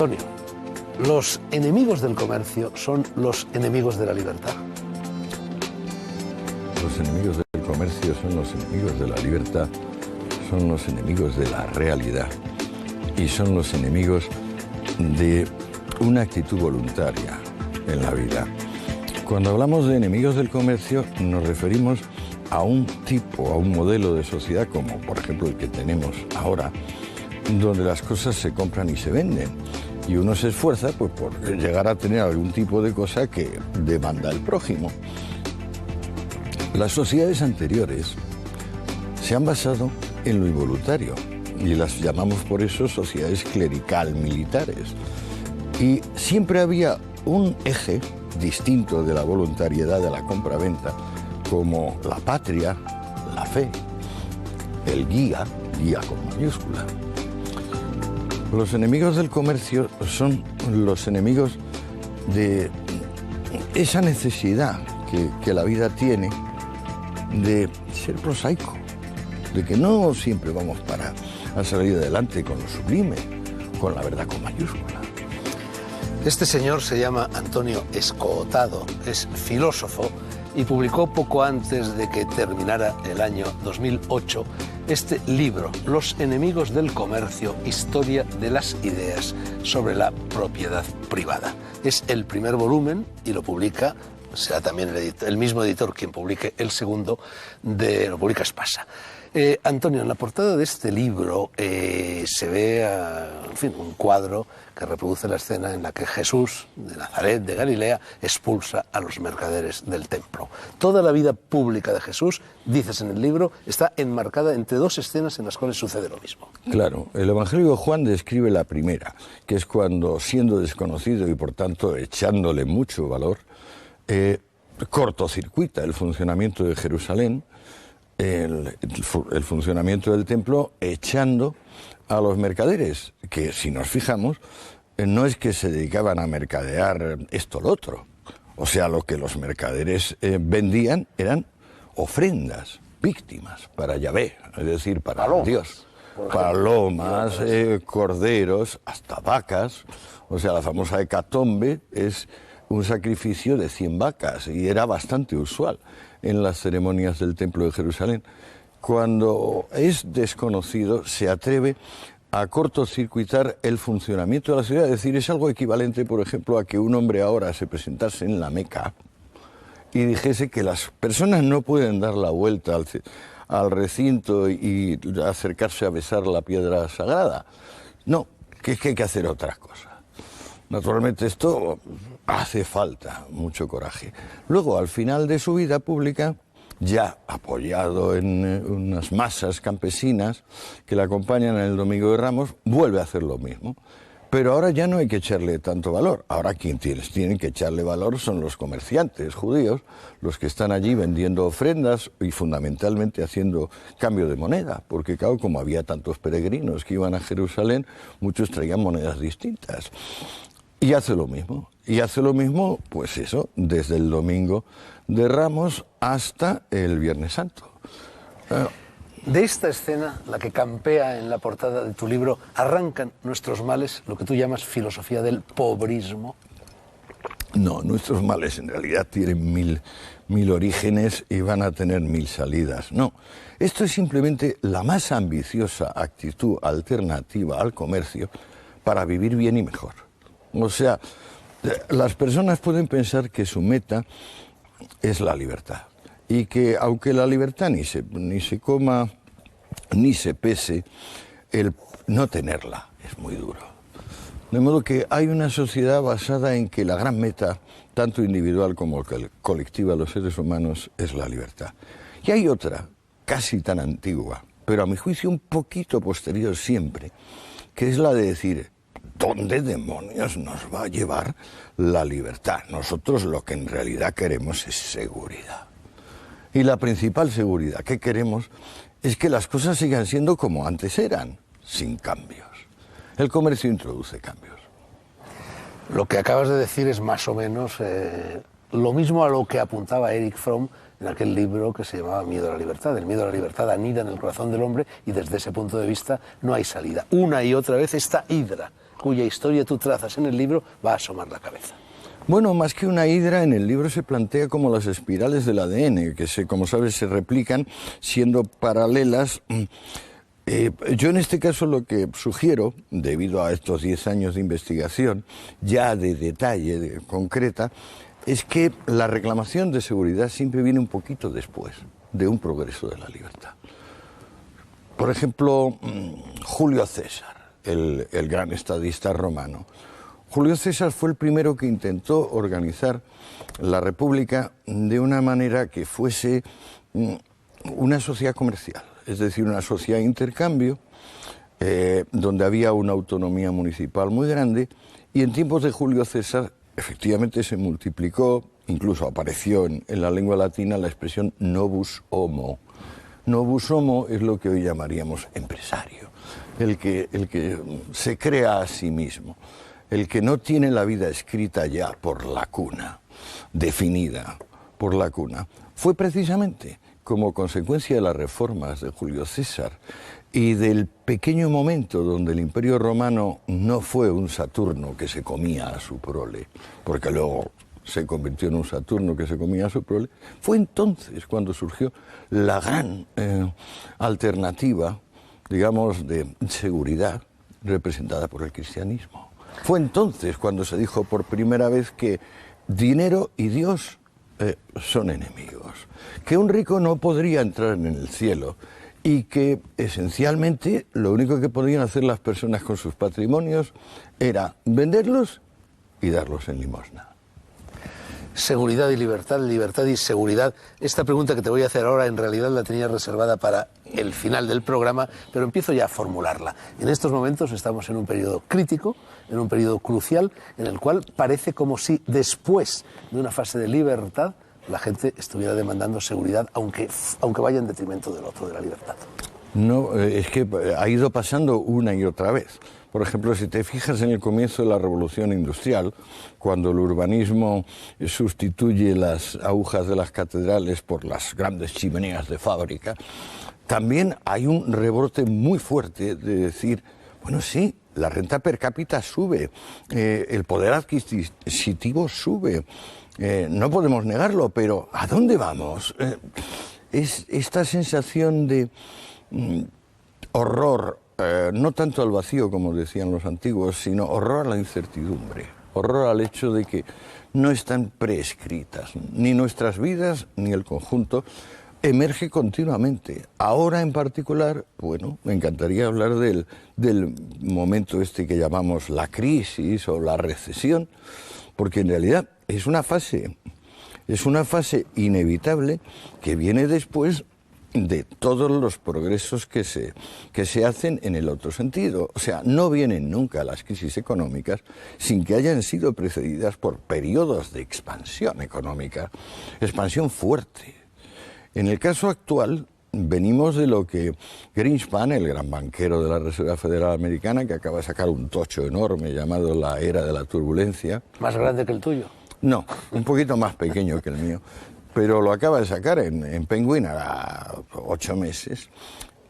Antonio, los enemigos del comercio son los enemigos de la libertad. Los enemigos del comercio son los enemigos de la libertad, son los enemigos de la realidad y son los enemigos de una actitud voluntaria en la vida. Cuando hablamos de enemigos del comercio nos referimos a un tipo, a un modelo de sociedad como por ejemplo el que tenemos ahora, donde las cosas se compran y se venden y uno se esfuerza pues, por llegar a tener algún tipo de cosa que demanda el prójimo. Las sociedades anteriores se han basado en lo involuntario y las llamamos por eso sociedades clerical-militares. Y siempre había un eje distinto de la voluntariedad de la compra-venta, como la patria, la fe, el guía con mayúscula. Los enemigos del comercio son los enemigos de esa necesidad que la vida tiene de ser prosaico, de que no siempre vamos a salir adelante con lo sublime, con la verdad con mayúscula. Este señor se llama Antonio Escootado, es filósofo y publicó poco antes de que terminara el año 2008 este libro, Los enemigos del comercio, historia de las ideas sobre la propiedad privada. Es el primer volumen y lo publica, será también el mismo editor quien publique el segundo, lo publica Espasa. Antonio, en la portada de este libro se ve, en fin, un cuadro que reproduce la escena en la que Jesús, de Nazaret, de Galilea, expulsa a los mercaderes del templo. Toda la vida pública de Jesús, dices en el libro, está enmarcada entre dos escenas en las cuales sucede lo mismo. Claro, el Evangelio de Juan describe la primera, que es cuando, siendo desconocido y por tanto echándole mucho valor, cortocircuita el funcionamiento de Jerusalén, el funcionamiento del templo, echando a los mercaderes, que si nos fijamos, no es que se dedicaban a mercadear esto o lo otro. O sea, lo que los mercaderes vendían eran ofrendas, víctimas para Yahvé, es decir, para Dios. Palomas, corderos, hasta vacas. O sea, la famosa hecatombe es un sacrificio de 100 vacas y era bastante usual en las ceremonias del Templo de Jerusalén. Cuando es desconocido, se atreve a cortocircuitar el funcionamiento de la ciudad. Es decir, es algo equivalente, por ejemplo, a que un hombre ahora se presentase en la Meca y dijese que las personas no pueden dar la vuelta al recinto y acercarse a besar la piedra sagrada. No, que es que hay que hacer otras cosas. Naturalmente esto hace falta mucho coraje. Luego, al final de su vida pública, ya apoyado en unas masas campesinas que le acompañan en el Domingo de Ramos, vuelve a hacer lo mismo. Pero ahora ya no hay que echarle tanto valor. Ahora quienes tienen que echarle valor son los comerciantes judíos, los que están allí vendiendo ofrendas y fundamentalmente haciendo cambio de moneda. Porque claro, como había tantos peregrinos que iban a Jerusalén, muchos traían monedas distintas. Y hace lo mismo, pues eso, desde el Domingo de Ramos hasta el Viernes Santo. De esta escena, la que campea en la portada de tu libro, arrancan nuestros males, lo que tú llamas filosofía del pobrismo. No, nuestros males en realidad tienen mil orígenes y van a tener 1000 salidas. No, esto es simplemente la más ambiciosa actitud alternativa al comercio para vivir bien y mejor. O sea, las personas pueden pensar que su meta es la libertad y que aunque la libertad ni se coma ni se pese, el no tenerla es muy duro. De modo que hay una sociedad basada en que la gran meta, tanto individual como colectiva de los seres humanos, es la libertad. Y hay otra, casi tan antigua, pero a mi juicio un poquito posterior siempre, que es la de decir: ¿dónde demonios nos va a llevar la libertad? Nosotros lo que en realidad queremos es seguridad. Y la principal seguridad que queremos es que las cosas sigan siendo como antes eran, sin cambios. El comercio introduce cambios. Lo que acabas de decir es más o menos lo mismo a lo que apuntaba Erich Fromm en aquel libro que se llamaba Miedo a la libertad. El miedo a la libertad anida en el corazón del hombre y desde ese punto de vista no hay salida. Una y otra vez esta hidra, cuya historia tú trazas en el libro, va a asomar la cabeza. Bueno, más que una hidra, en el libro se plantea como las espirales del ADN, que como sabes se replican siendo paralelas. Yo en este caso lo que sugiero, debido a estos 10 años de investigación, ya de detalle, concreta, es que la reclamación de seguridad siempre viene un poquito después de un progreso de la libertad. Por ejemplo, Julio César, el gran estadista romano. Julio César fue el primero que intentó organizar la República de una manera que fuese una sociedad comercial, es decir, una sociedad de intercambio, donde había una autonomía municipal muy grande, y en tiempos de Julio César efectivamente se multiplicó, incluso apareció en la lengua latina la expresión novus homo. Novus homo es lo que hoy llamaríamos empresario, el que se crea a sí mismo, el que no tiene la vida escrita ya por la cuna, definida por la cuna. Fue precisamente como consecuencia de las reformas de Julio César y del pequeño momento donde el Imperio Romano no fue un Saturno que se comía a su prole, porque luego se convirtió en un Saturno que se comía a su prole, fue entonces cuando surgió la gran alternativa, digamos, de seguridad representada por el cristianismo. Fue entonces cuando se dijo por primera vez que dinero y Dios son enemigos, que un rico no podría entrar en el cielo y que esencialmente lo único que podían hacer las personas con sus patrimonios era venderlos y darlos en limosna. Seguridad y libertad, libertad y seguridad. Esta pregunta que te voy a hacer ahora en realidad la tenía reservada para el final del programa, pero empiezo ya a formularla. En estos momentos estamos en un periodo crítico, en un periodo crucial, en el cual parece como si después de una fase de libertad la gente estuviera demandando seguridad, aunque vaya en detrimento del otro, de la libertad. No, es que ha ido pasando una y otra vez. Por ejemplo, si te fijas en el comienzo de la Revolución Industrial, cuando el urbanismo sustituye las agujas de las catedrales por las grandes chimeneas de fábrica, también hay un rebrote muy fuerte de decir, bueno, sí, la renta per cápita sube, el poder adquisitivo sube, no podemos negarlo, pero ¿a dónde vamos? Es esta sensación de horror, no tanto al vacío, como decían los antiguos, sino horror a la incertidumbre, horror al hecho de que no están prescritas, ni nuestras vidas, ni el conjunto, emerge continuamente. Ahora en particular, bueno, me encantaría hablar del momento este que llamamos la crisis o la recesión, porque en realidad es una fase inevitable que viene después de todos los progresos que se hacen en el otro sentido. O sea, no vienen nunca las crisis económicas sin que hayan sido precedidas por periodos de expansión económica, expansión fuerte. En el caso actual, venimos de lo que Greenspan, el gran banquero de la Reserva Federal Americana, que acaba de sacar un tocho enorme llamado la era de la turbulencia. ¿Más grande que el tuyo? No, un poquito más pequeño que el mío. Pero lo acaba de sacar en Penguin a 8 meses,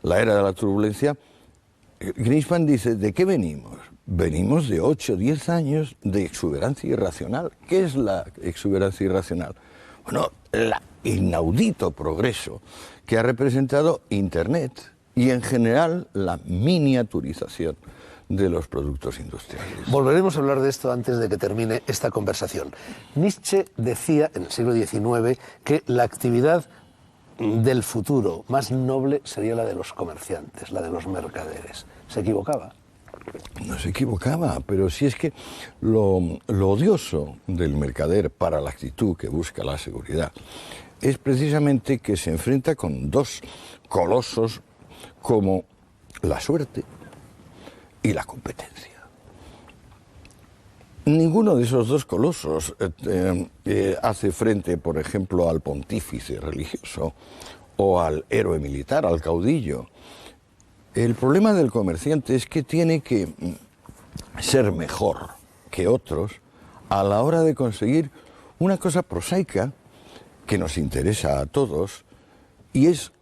la era de la turbulencia. Greenspan dice, ¿de qué venimos? Venimos de 8 o 10 años de exuberancia irracional. ¿Qué es la exuberancia irracional? Bueno, el inaudito progreso que ha representado Internet y en general la miniaturización de los productos industriales. Volveremos a hablar de esto antes de que termine esta conversación. Nietzsche decía en el siglo XIX que la actividad del futuro más noble sería la de los comerciantes, la de los mercaderes. ¿Se equivocaba? No se equivocaba, pero si es que lo odioso del mercader para la actitud que busca la seguridad es precisamente que se enfrenta con dos colosos como la suerte y la competencia. Ninguno de esos dos colosos hace frente, por ejemplo, al pontífice religioso o al héroe militar, al caudillo. El problema del comerciante es que tiene que ser mejor que otros a la hora de conseguir una cosa prosaica que nos interesa a todos, y es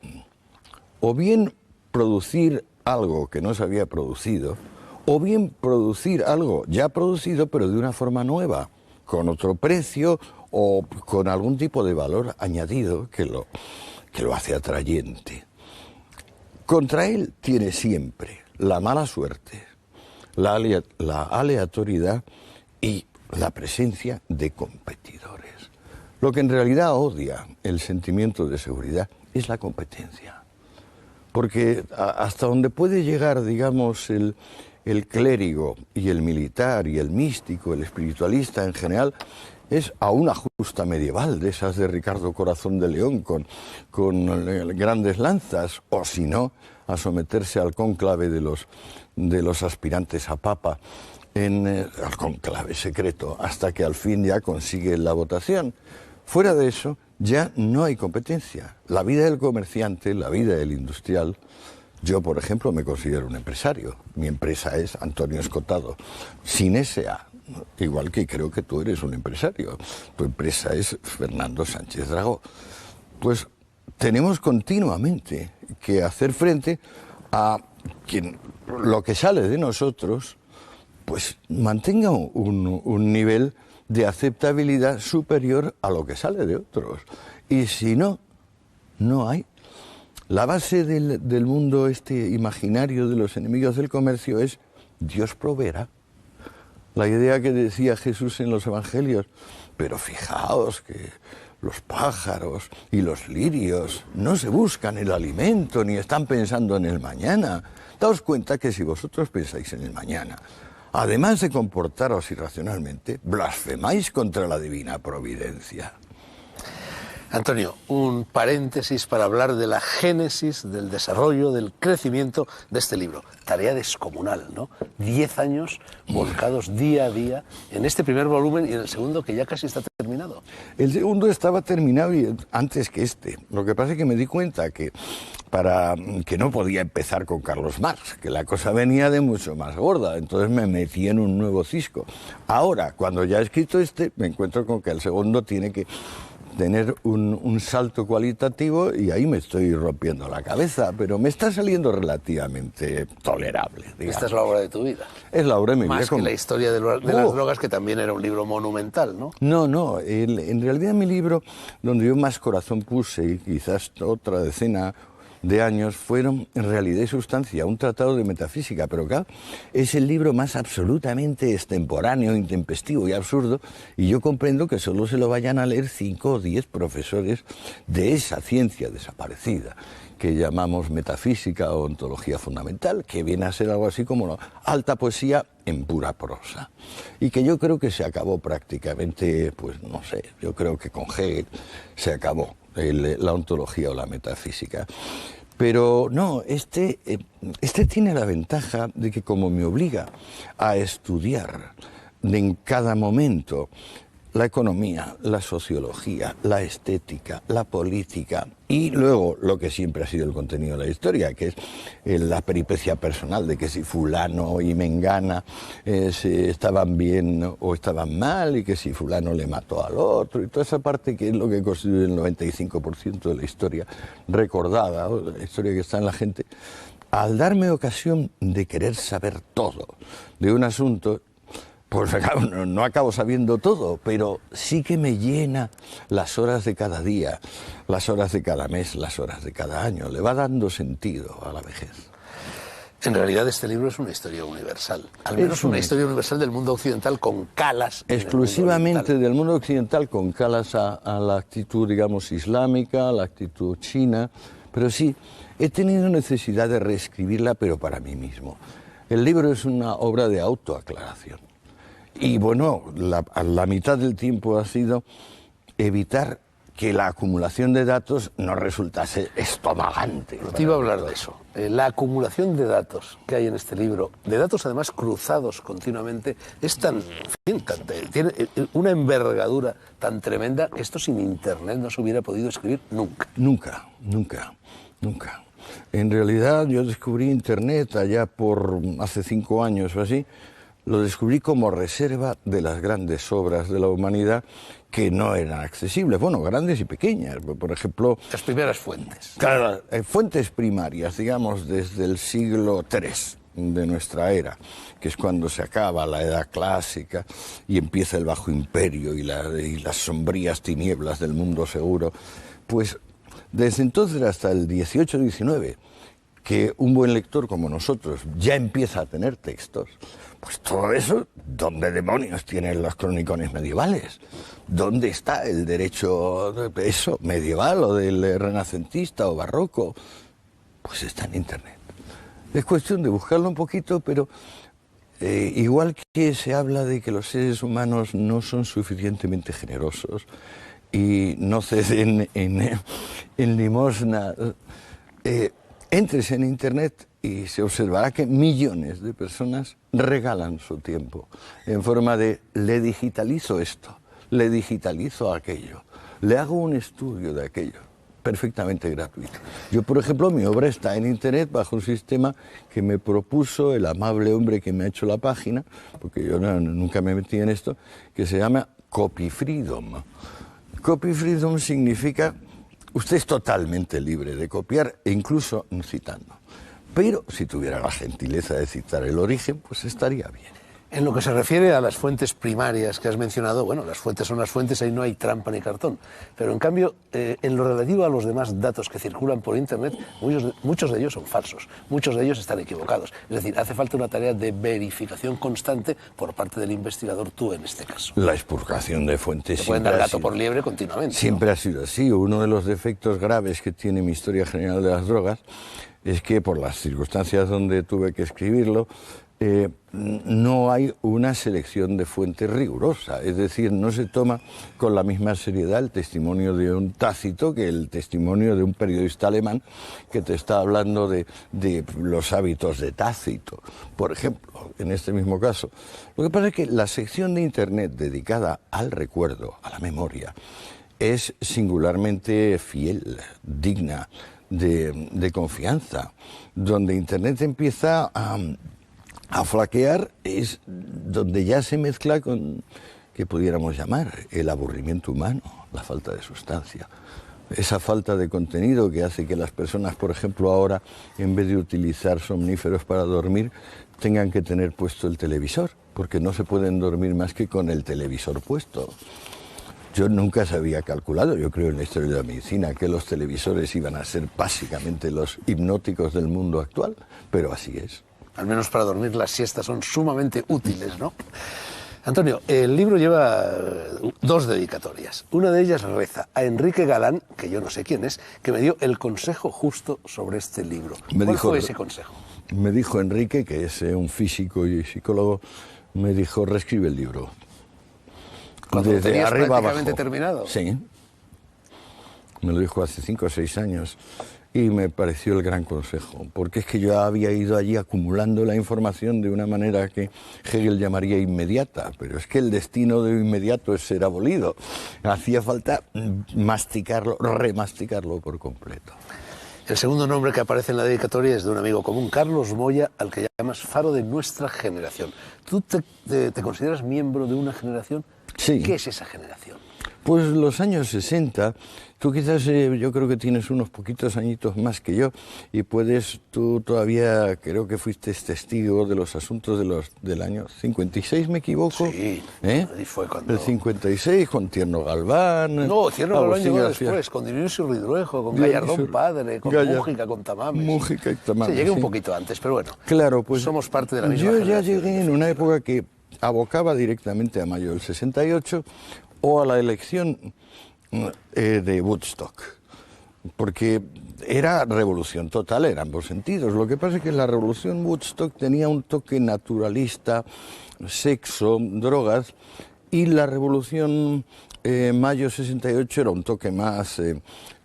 o bien producir algo que no se había producido, o bien producir algo ya producido pero de una forma nueva, con otro precio o con algún tipo de valor añadido que lo hace atrayente. Contra él tiene siempre la mala suerte, la aleatoriedad y la presencia de competidores. Lo que en realidad odia el sentimiento de seguridad es la competencia. Porque hasta donde puede llegar, digamos, el clérigo y el militar y el místico, el espiritualista en general, es a una justa medieval, de esas de Ricardo Corazón de León, con grandes lanzas, o si no, a someterse al cónclave de los aspirantes a papa, al cónclave secreto, hasta que al fin ya consigue la votación. Fuera de eso, ya no hay competencia. La vida del comerciante, la vida del industrial. Yo, por ejemplo, me considero un empresario. Mi empresa es Antonio Escotado, sin S.A., igual que creo que tú eres un empresario. Tu empresa es Fernando Sánchez Dragó. Pues tenemos continuamente que hacer frente a que lo que sale de nosotros pues mantenga un nivel de aceptabilidad superior a lo que sale de otros. Y si no, no hay. La base del mundo este imaginario de los enemigos del comercio es Dios proveerá. La idea que decía Jesús en los evangelios, pero fijaos que los pájaros y los lirios no se buscan el alimento ni están pensando en el mañana. Daos cuenta que si vosotros pensáis en el mañana, además de comportaros irracionalmente, blasfemáis contra la divina providencia. Antonio, un paréntesis para hablar de la génesis, del desarrollo, del crecimiento de este libro. Tarea descomunal, ¿no? 10 años volcados día a día en este primer volumen y en el segundo que ya casi está terminado. El segundo estaba terminado antes que este. Lo que pasa es que me di cuenta que no podía empezar con Carlos Marx, que la cosa venía de mucho más gorda, entonces me metí en un nuevo cisco. Ahora, cuando ya he escrito este, me encuentro con que el segundo tiene que tener un salto cualitativo y ahí me estoy rompiendo la cabeza, pero me está saliendo relativamente tolerable, digamos. Esta es la obra de tu vida. Es la obra de mi vida. Más que la historia de las drogas, que también era un libro monumental, ¿no? No, en realidad mi libro, donde yo más corazón puse, y quizás otra decena de años, fueron en realidad y sustancia un tratado de metafísica, pero claro, es el libro más absolutamente extemporáneo, intempestivo y absurdo, y yo comprendo que solo se lo vayan a leer 5 o 10 profesores de esa ciencia desaparecida que llamamos metafísica o ontología fundamental, que viene a ser algo así como la alta poesía en pura prosa, y que yo creo que se acabó prácticamente, pues no sé, yo creo que con Hegel se acabó la ontología o la metafísica. Pero no, este tiene la ventaja de que como me obliga a estudiar en cada momento la economía, la sociología, la estética, la política y luego lo que siempre ha sido el contenido de la historia, que es la peripecia personal de que si fulano y mengana si estaban bien o estaban mal y que si fulano le mató al otro y toda esa parte que es lo que constituye el 95% de la historia recordada, o de la historia que está en la gente. Al darme ocasión de querer saber todo de un asunto, pues no acabo sabiendo todo, pero sí que me llena las horas de cada día, las horas de cada mes, las horas de cada año. Le va dando sentido a la vejez. En realidad este libro es una historia universal, al menos una historia universal del mundo occidental con calas. Exclusivamente del mundo occidental con calas a la actitud, digamos, islámica, a la actitud china, pero sí, he tenido necesidad de reescribirla, pero para mí mismo. El libro es una obra de autoaclaración. Y bueno, la mitad del tiempo ha sido evitar que la acumulación de datos no resultase estomagante. Te iba a hablar de eso. La acumulación de datos que hay en este libro, de datos además cruzados continuamente, es tiene una envergadura tan tremenda que esto sin Internet no se hubiera podido escribir nunca. Nunca. En realidad yo descubrí Internet allá por hace 5 años o así, lo descubrí como reserva de las grandes obras de la humanidad que no eran accesibles, bueno, grandes y pequeñas, por ejemplo... Las primeras fuentes. Claro, fuentes primarias, digamos, desde el siglo III de nuestra era, que es cuando se acaba la Edad Clásica y empieza el Bajo Imperio y las sombrías tinieblas del mundo seguro, pues desde entonces hasta el 18-19, que un buen lector como nosotros ya empieza a tener textos, pues todo eso, ¿dónde demonios tienen los cronicones medievales? ¿Dónde está el derecho eso medieval o del renacentista o barroco? Pues está en Internet. Es cuestión de buscarlo un poquito, pero igual que se habla de que los seres humanos no son suficientemente generosos y no ceden en limosna, entres en Internet y se observará que millones de personas regalan su tiempo en forma de le digitalizo esto, le digitalizo aquello, le hago un estudio de aquello, perfectamente gratuito. Yo, por ejemplo, mi obra está en Internet bajo un sistema que me propuso el amable hombre que me ha hecho la página, porque yo nunca me metí en esto, que se llama Copy Freedom. Copy Freedom significa usted es totalmente libre de copiar e incluso citando. Pero si tuviera la gentileza de citar el origen, pues estaría bien. En lo que se refiere a las fuentes primarias que has mencionado, bueno, las fuentes son las fuentes, ahí no hay trampa ni cartón. Pero en cambio, en lo relativo a los demás datos que circulan por Internet, muchos de ellos son falsos, muchos de ellos están equivocados. Es decir, hace falta una tarea de verificación constante por parte del investigador, tú en este caso. La expurgación de fuentes se pueden dar gato por liebre continuamente. Siempre ¿no? Ha sido así. Uno de los defectos graves que tiene mi historia general de las drogas es que por las circunstancias donde tuve que escribirlo, no hay una selección de fuentes rigurosa, es decir, no se toma con la misma seriedad el testimonio de un Tácito que el testimonio de un periodista alemán que te está hablando de los hábitos de Tácito, por ejemplo, en este mismo caso. Lo que pasa es que la sección de Internet dedicada al recuerdo, a la memoria, es singularmente fiel, digna de confianza. Donde Internet empieza a flaquear es donde ya se mezcla con, que pudiéramos llamar, el aburrimiento humano, la falta de sustancia. Esa falta de contenido que hace que las personas, por ejemplo, ahora, en vez de utilizar somníferos para dormir, tengan que tener puesto el televisor, porque no se pueden dormir más que con el televisor puesto. Yo nunca se había calculado, yo creo en la historia de la medicina, que los televisores iban a ser básicamente los hipnóticos del mundo actual, pero así es. Al menos para dormir las siestas son sumamente útiles, ¿no? Antonio, el libro lleva dos dedicatorias. Una de ellas reza a Enrique Galán, que yo no sé quién es, que me dio el consejo justo sobre este libro. ¿Cuál fue ese consejo? Me dijo Enrique, que es un físico y psicólogo, me dijo, reescribe el libro. Cuando lo tenías prácticamente terminado. Sí. Me lo dijo hace 5 o 6 años y me pareció el gran consejo, porque es que yo había ido allí acumulando la información de una manera que Hegel llamaría inmediata, pero es que el destino de lo inmediato es ser abolido. Hacía falta masticarlo, remasticarlo por completo. El segundo nombre que aparece en la dedicatoria es de un amigo común, Carlos Moya, al que llamas faro de nuestra generación. ¿Tú te consideras miembro de una generación? Sí. ¿Qué es esa generación? Pues los años 60, tú quizás yo creo que tienes unos poquitos añitos más que yo y tú todavía creo que fuiste testigo de los asuntos del año 56, ¿me equivoco? Sí, ahí fue cuando... El 56, con Tierno Galván... No, Tierno Galván llegó después, con Dionisio Ridruejo, con Gallardón padre, con Mújica, con Tamames. Mújica y Tamames, sí, llegué un poquito antes, pero bueno, claro, pues somos parte de la misma generación. Yo ya llegué en una época que abocaba directamente a mayo del 68 o a la elección de Woodstock, porque era revolución total en ambos sentidos. Lo que pasa es que la revolución Woodstock tenía un toque naturalista, sexo, drogas, y la revolución mayo 68 era un toque más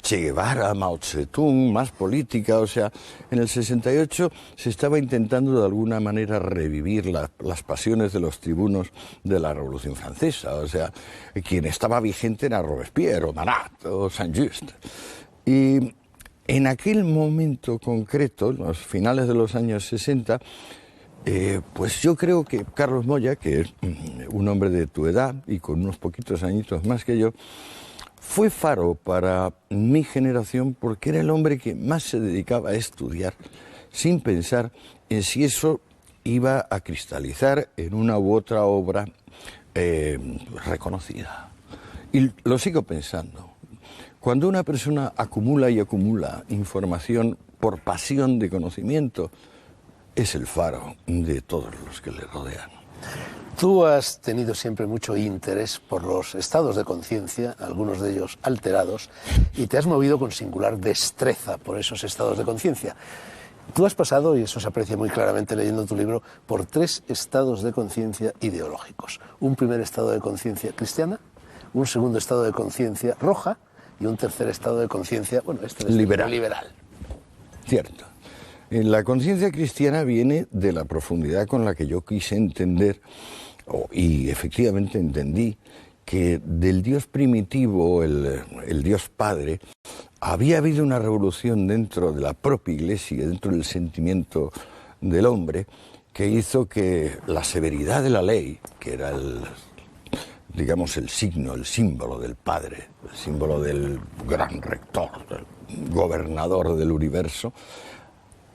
Che Guevara, Mao Zedong, más política. O sea, en el 68 se estaba intentando de alguna manera revivir las pasiones de los tribunos de la Revolución Francesa. O sea, quien estaba vigente era Robespierre, o Marat, o Saint-Just. Y en aquel momento concreto, los finales de los años 60, Pues yo creo que Carlos Moya, que es un hombre de tu edad y con unos poquitos añitos más que yo, fue faro para mi generación porque era el hombre que más se dedicaba a estudiar sin pensar en si eso iba a cristalizar en una u otra obra reconocida. Y lo sigo pensando. Cuando una persona acumula y acumula información por pasión de conocimiento, es el faro de todos los que le rodean. Tú has tenido siempre mucho interés por los estados de conciencia, algunos de ellos alterados, y te has movido con singular destreza por esos estados de conciencia. Tú has pasado, y eso se aprecia muy claramente leyendo tu libro, por 3 estados de conciencia ideológicos. Un primer estado de conciencia cristiana, un segundo estado de conciencia roja y un tercer estado de conciencia, bueno, este es liberal. Cierto. La conciencia cristiana viene de la profundidad con la que yo quise entender, y efectivamente entendí, que del Dios primitivo, el Dios Padre, había habido una revolución dentro de la propia Iglesia, dentro del sentimiento del hombre, que hizo que la severidad de la ley, que era digamos, el signo, el símbolo del Padre, el símbolo del gran rector, del gobernador del universo,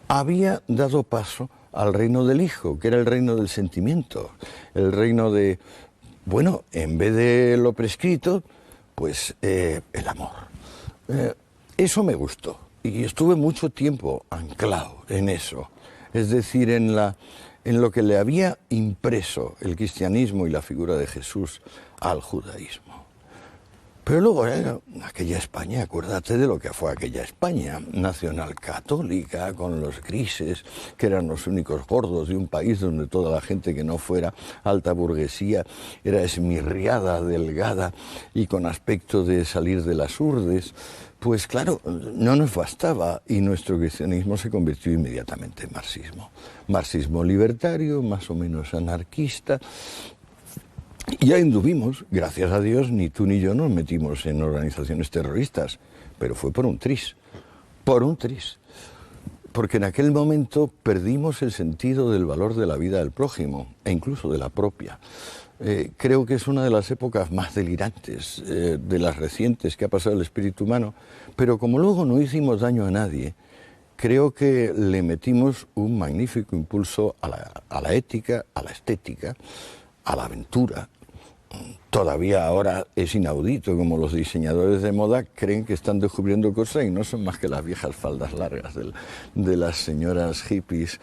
había dado paso al reino del Hijo, que era el reino del sentimiento, el reino de, bueno, en vez de lo prescrito, pues el amor. Eso me gustó y estuve mucho tiempo anclado en eso, es decir, en lo que le había impreso el cristianismo y la figura de Jesús al judaísmo. Pero luego aquella España, acuérdate de lo que fue aquella España nacional católica, con los grises, que eran los únicos gordos de un país donde toda la gente que no fuera alta burguesía era esmirriada, delgada y con aspecto de salir de las urdes. Pues claro, no nos bastaba y nuestro cristianismo se convirtió inmediatamente en marxismo. Marxismo libertario, más o menos anarquista. Y ahí anduvimos, gracias a Dios, ni tú ni yo nos metimos en organizaciones terroristas, pero fue por un tris, porque en aquel momento perdimos el sentido del valor de la vida del prójimo, e incluso de la propia. Creo que es una de las épocas más delirantes, de las recientes que ha pasado el espíritu humano, pero como luego no hicimos daño a nadie, creo que le metimos un magnífico impulso a la ética, a la estética, a la aventura. Todavía ahora es inaudito como los diseñadores de moda creen que están descubriendo cosas y no son más que las viejas faldas largas de las señoras hippies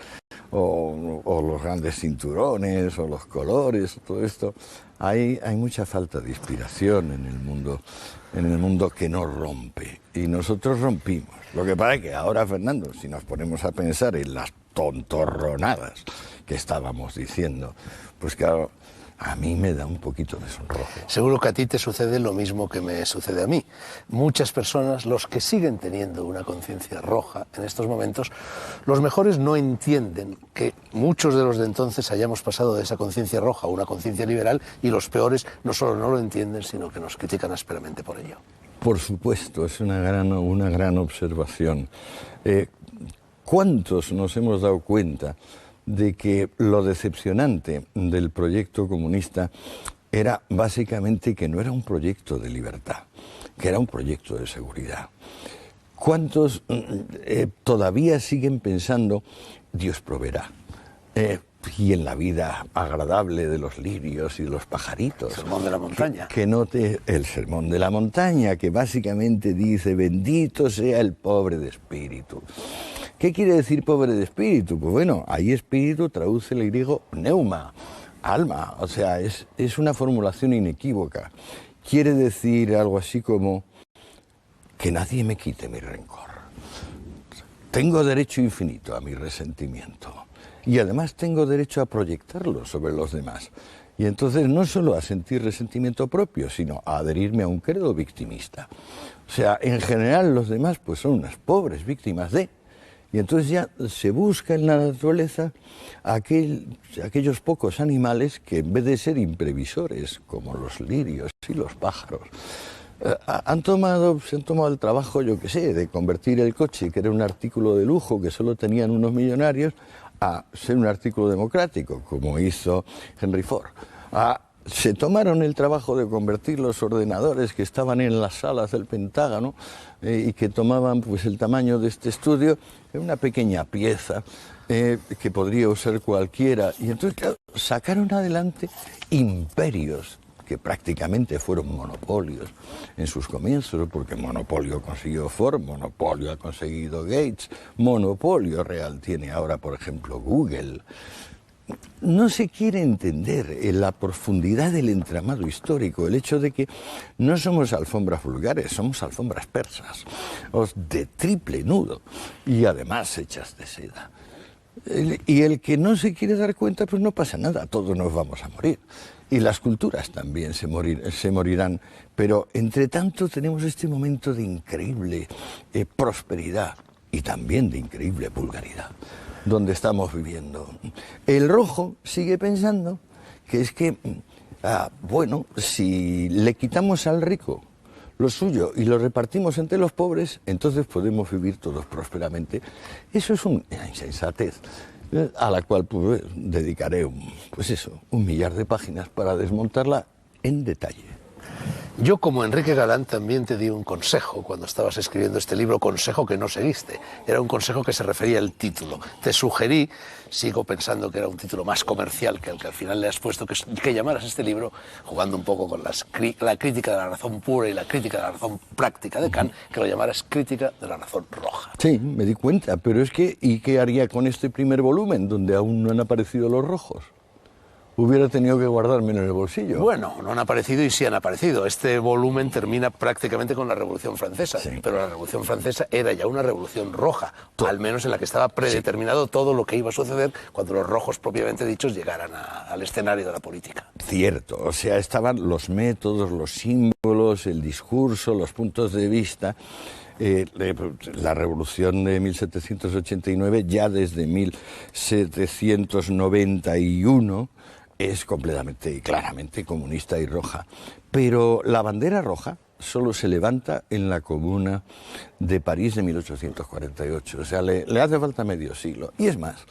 o los grandes cinturones o los colores, todo esto. Hay mucha falta de inspiración en el mundo que no rompe y nosotros rompimos. Lo que pasa es que ahora, Fernando, si nos ponemos a pensar en las tontorronadas que estábamos diciendo, pues claro, a mí me da un poquito de sonrojo. Seguro que a ti te sucede lo mismo que me sucede a mí. Muchas personas, los que siguen teniendo una conciencia roja en estos momentos, los mejores no entienden que muchos de los de entonces hayamos pasado de esa conciencia roja a una conciencia liberal, y los peores no solo no lo entienden, sino que nos critican ásperamente por ello. Por supuesto, es una gran observación. ¿Cuántos nos hemos dado cuenta de que lo decepcionante del proyecto comunista era básicamente que no era un proyecto de libertad, que era un proyecto de seguridad? ¿Cuántos todavía siguen pensando Dios proveerá? Y en la vida agradable de los lirios y de los pajaritos. El sermón de la montaña. El sermón de la montaña, que básicamente dice, bendito sea el pobre de espíritu. ¿Qué quiere decir pobre de espíritu? Pues bueno, ahí espíritu traduce el griego pneuma, alma, o sea, es una formulación inequívoca. Quiere decir algo así como que nadie me quite mi rencor. Tengo derecho infinito a mi resentimiento y además tengo derecho a proyectarlo sobre los demás. Y entonces no solo a sentir resentimiento propio, sino a adherirme a un credo victimista. O sea, en general los demás pues son unas pobres víctimas de... Y entonces ya se busca en la naturaleza aquellos pocos animales que en vez de ser imprevisores, como los lirios y los pájaros, se han tomado el trabajo, yo qué sé, de convertir el coche, que era un artículo de lujo que solo tenían unos millonarios, a ser un artículo democrático, como hizo Henry Ford, se tomaron el trabajo de convertir los ordenadores que estaban en las salas del Pentágono y que tomaban pues el tamaño de este estudio en una pequeña pieza que podría usar cualquiera. Y entonces, claro, sacaron adelante imperios que prácticamente fueron monopolios en sus comienzos, porque monopolio consiguió Ford, monopolio ha conseguido Gates, monopolio real tiene ahora, por ejemplo, Google. No se quiere entender en la profundidad del entramado histórico, el hecho de que no somos alfombras vulgares, somos alfombras persas, de triple nudo y además hechas de seda. Y el que no se quiere dar cuenta, pues no pasa nada, todos nos vamos a morir. Y las culturas también se morirán. Pero entre tanto tenemos este momento de increíble prosperidad y también de increíble vulgaridad, donde estamos viviendo. El rojo sigue pensando que es que, bueno, si le quitamos al rico lo suyo y lo repartimos entre los pobres, entonces podemos vivir todos prósperamente. Eso es una insensatez a la cual pues, dedicaré un millar de páginas para desmontarla en detalle. Yo, como Enrique Galán, también te di un consejo cuando estabas escribiendo este libro, consejo que no seguiste. Era un consejo que se refería al título. Te sugerí, sigo pensando que era un título más comercial que el que al final le has puesto, que llamaras este libro, jugando un poco con la crítica de la razón pura y la crítica de la razón práctica de Kant, que lo llamaras crítica de la razón roja. Sí, me di cuenta, pero es que, ¿y qué haría con este primer volumen, donde aún no han aparecido los rojos? Hubiera tenido que guardármelo en el bolsillo. Bueno, no han aparecido y sí han aparecido. Este volumen termina prácticamente con la Revolución Francesa, sí. Pero la Revolución Francesa era ya una revolución roja, al menos en la que estaba predeterminado todo lo que iba a suceder cuando los rojos propiamente dichos llegaran al escenario de la política. Cierto, o sea, estaban los métodos, los símbolos, el discurso, los puntos de vista. La revolución de 1789, ya desde 1791, es completamente y claramente comunista y roja. Pero la bandera roja solo se levanta en la Comuna de París de 1848. O sea, le hace falta medio siglo. Y es más,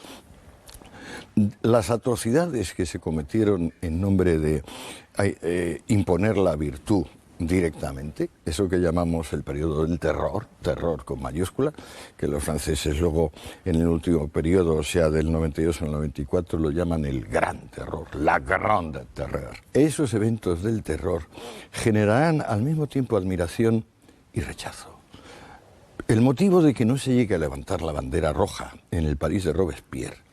las atrocidades que se cometieron en nombre de imponer la virtud directamente, eso que llamamos el periodo del terror, terror con mayúscula, que los franceses luego en el último periodo, o sea del 92 al 94, lo llaman el gran terror, la grande terror. Esos eventos del terror generarán al mismo tiempo admiración y rechazo. El motivo de que no se llegue a levantar la bandera roja en el París de Robespierre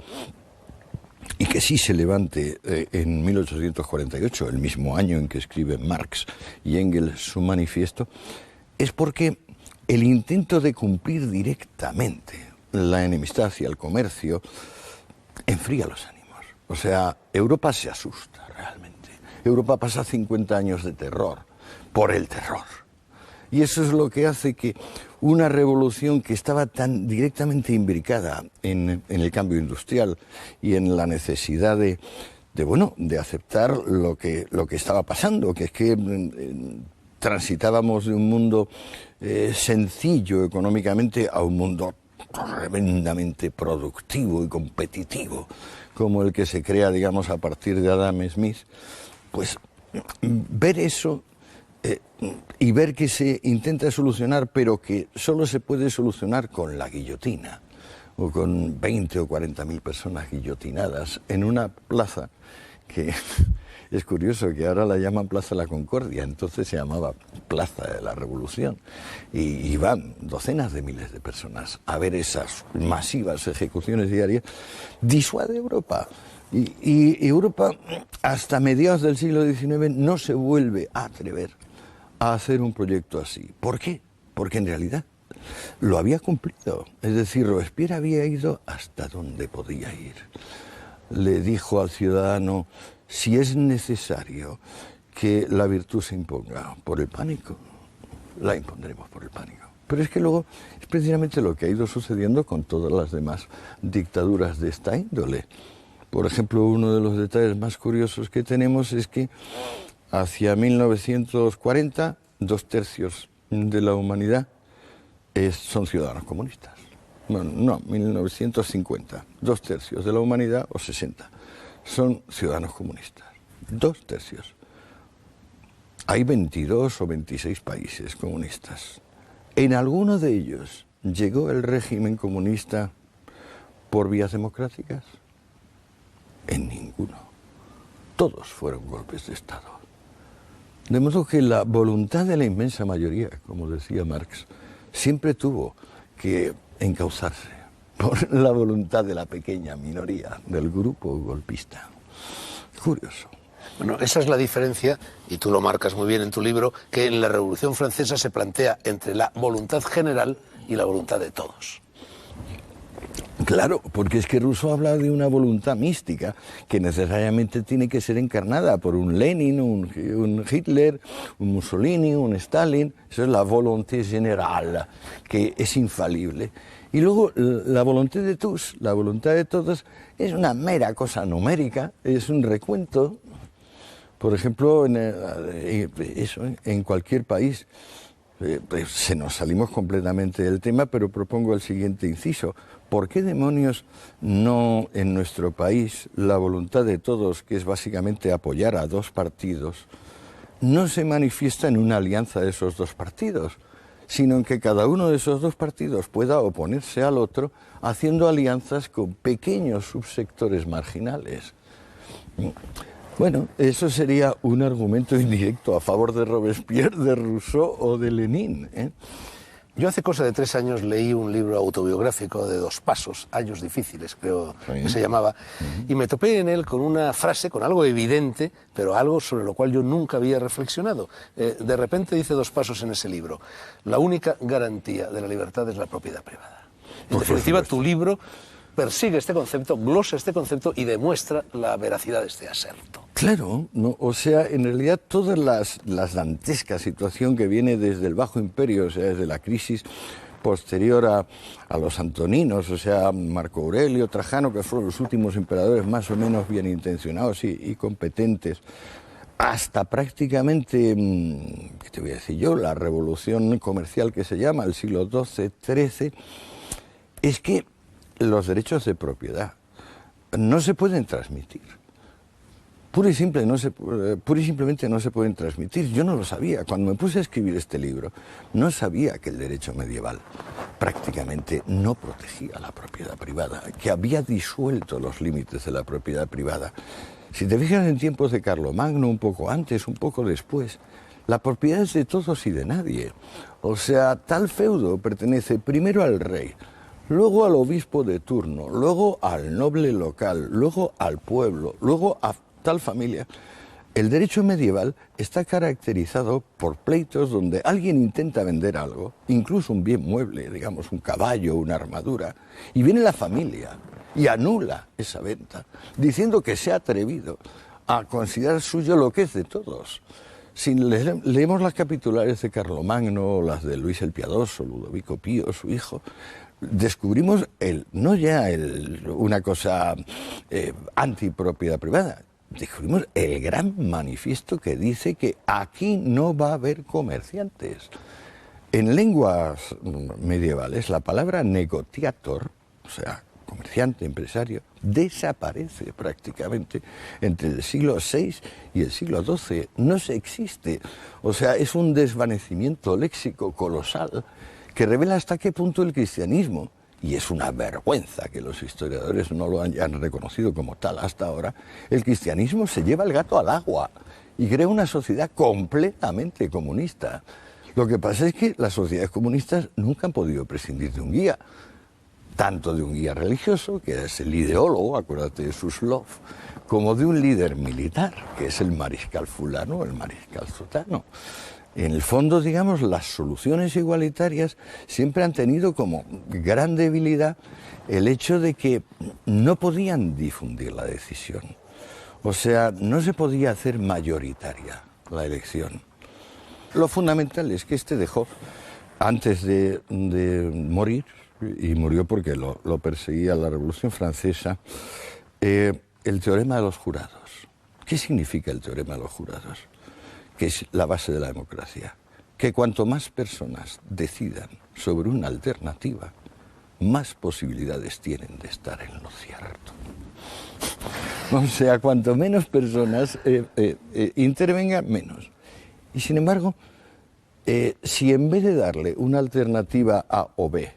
y que sí se levante en 1848, el mismo año en que escriben Marx y Engels su manifiesto, es porque el intento de cumplir directamente la enemistad hacia el comercio enfría los ánimos. O sea, Europa se asusta realmente. Europa pasa 50 años de terror por el terror. Y eso es lo que hace que una revolución que estaba tan directamente imbricada en el cambio industrial y en la necesidad de aceptar lo que estaba pasando, que es que transitábamos de un mundo sencillo económicamente a un mundo tremendamente productivo y competitivo, como el que se crea, digamos, a partir de Adam Smith, pues ver eso y ver que se intenta solucionar, pero que solo se puede solucionar con la guillotina, o con 20 o 40.000 personas guillotinadas en una plaza que es curioso que ahora la llaman Plaza de la Concordia, entonces se llamaba Plaza de la Revolución, y van docenas de miles de personas a ver esas masivas ejecuciones diarias. Disuade Europa. Y Europa, hasta mediados del siglo XIX, no se vuelve a atrever a hacer un proyecto así. ¿Por qué? Porque en realidad lo había cumplido. Es decir, Robespierre había ido hasta donde podía ir. Le dijo al ciudadano, si es necesario que la virtud se imponga por el pánico, la impondremos por el pánico. Pero es que luego es precisamente lo que ha ido sucediendo con todas las demás dictaduras de esta índole. Por ejemplo, uno de los detalles más curiosos que tenemos es que hacia 1940, 2/3 de la humanidad son ciudadanos comunistas. bueno, no, 1950, 2/3 de la humanidad, o 60, son ciudadanos comunistas. 2/3. Hay 22 o 26 países comunistas. En alguno de ellos llegó el régimen comunista por vías democráticas. En ninguno. Todos fueron golpes de Estado. De modo que la voluntad de la inmensa mayoría, como decía Marx, siempre tuvo que encauzarse por la voluntad de la pequeña minoría, del grupo golpista. Curioso. Bueno, esa es la diferencia, y tú lo marcas muy bien en tu libro, que en la Revolución Francesa se plantea entre la voluntad general y la voluntad de todos. Claro, porque es que Rousseau habla de una voluntad mística que necesariamente tiene que ser encarnada por un Lenin, un Hitler, un Mussolini, un Stalin. Eso es la volonté general, que es infalible. Y luego la voluntad de tous, la voluntad de todos, es una mera cosa numérica, es un recuento. Por ejemplo, en cualquier país, se nos salimos completamente del tema, pero propongo el siguiente inciso. ¿Por qué demonios no en nuestro país la voluntad de todos, que es básicamente apoyar a dos partidos, no se manifiesta en una alianza de esos dos partidos, sino en que cada uno de esos dos partidos pueda oponerse al otro haciendo alianzas con pequeños subsectores marginales? Bueno, eso sería un argumento indirecto a favor de Robespierre, de Rousseau o de Lenin, ¿eh? Yo hace cosa de 3 años leí un libro autobiográfico de Dos Pasos, Años Difíciles, creo que se llamaba, y me topé en él con una frase, con algo evidente, pero algo sobre lo cual yo nunca había reflexionado. De repente dice Dos Pasos en ese libro: la única garantía de la libertad es la propiedad privada. En definitiva, tu libro persigue este concepto, glosa este concepto y demuestra la veracidad de este aserto. Claro, no, o sea, en realidad toda la dantesca situación que viene desde el Bajo Imperio, o sea, desde la crisis posterior a los antoninos, o sea, Marco Aurelio, Trajano, que fueron los últimos emperadores más o menos bien intencionados y competentes, hasta prácticamente, ¿qué te voy a decir yo?, la revolución comercial que se llama, el siglo XII, XIII, es que los derechos de propiedad no se pueden transmitir. Pura y simplemente no se pueden transmitir. Yo no lo sabía. Cuando me puse a escribir este libro, no sabía que el derecho medieval prácticamente no protegía la propiedad privada, que había disuelto los límites de la propiedad privada. Si te fijas en tiempos de Carlomagno, un poco antes, un poco después, la propiedad es de todos y de nadie. O sea, tal feudo pertenece primero al rey, luego al obispo de turno, luego al noble local, luego al pueblo, luego a tal familia. El derecho medieval está caracterizado por pleitos donde alguien intenta vender algo, incluso un bien mueble, digamos un caballo, una armadura, y viene la familia y anula esa venta, diciendo que se ha atrevido a considerar suyo lo que es de todos. Si leemos las capitulares de Carlomagno, las de Luis el Piadoso, Ludovico Pío, su hijo, descubrimos no ya una cosa antipropiedad privada, descubrimos el gran manifiesto que dice que aquí no va a haber comerciantes. En lenguas medievales la palabra negotiator, o sea, comerciante, empresario, desaparece prácticamente entre el siglo VI y el siglo XII. No se existe. O sea, es un desvanecimiento léxico colosal que revela hasta qué punto el cristianismo, y es una vergüenza que los historiadores no lo hayan reconocido como tal hasta ahora, el cristianismo se lleva el gato al agua y crea una sociedad completamente comunista. Lo que pasa es que las sociedades comunistas nunca han podido prescindir de un guía, tanto de un guía religioso, que es el ideólogo, acuérdate de Suslov, como de un líder militar, que es el mariscal fulano o el mariscal sotano. En el fondo, digamos, las soluciones igualitarias siempre han tenido como gran debilidad el hecho de que no podían difundir la decisión. O sea, no se podía hacer mayoritaria la elección. Lo fundamental es que este dejó, antes de morir, y murió porque lo perseguía la Revolución Francesa, el teorema de los jurados. ¿Qué significa el teorema de los jurados? Que es la base de la democracia, que cuanto más personas decidan sobre una alternativa, más posibilidades tienen de estar en lo cierto. O sea, cuanto menos personas intervengan, menos. Y sin embargo, si en vez de darle una alternativa A o B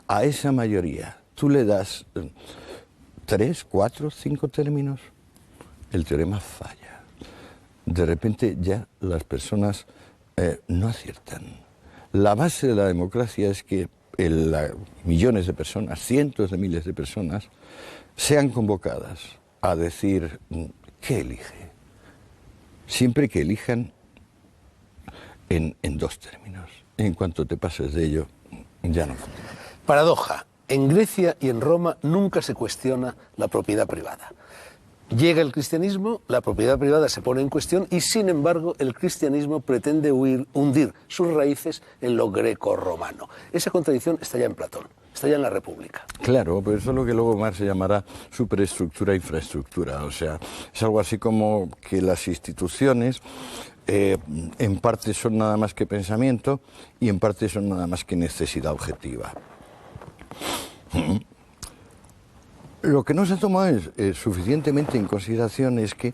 a esa mayoría, tú le das 3, 4, 5 términos, el teorema falla. De repente ya las personas no aciertan. La base de la democracia es que millones de personas, cientos de miles de personas, sean convocadas a decir ¿qué elige? Siempre que elijan en 2 términos. En cuanto te pases de ello, ya no funciona. Paradoja. En Grecia y en Roma nunca se cuestiona la propiedad privada. Llega el cristianismo, la propiedad privada se pone en cuestión y, sin embargo, el cristianismo pretende hundir sus raíces en lo greco-romano. Esa contradicción está ya en Platón, está ya en la República. Claro, pero eso es lo que luego Marx llamará superestructura e infraestructura. O sea, es algo así como que las instituciones en parte son nada más que pensamiento y en parte son nada más que necesidad objetiva. Lo que no se toma suficientemente en consideración es que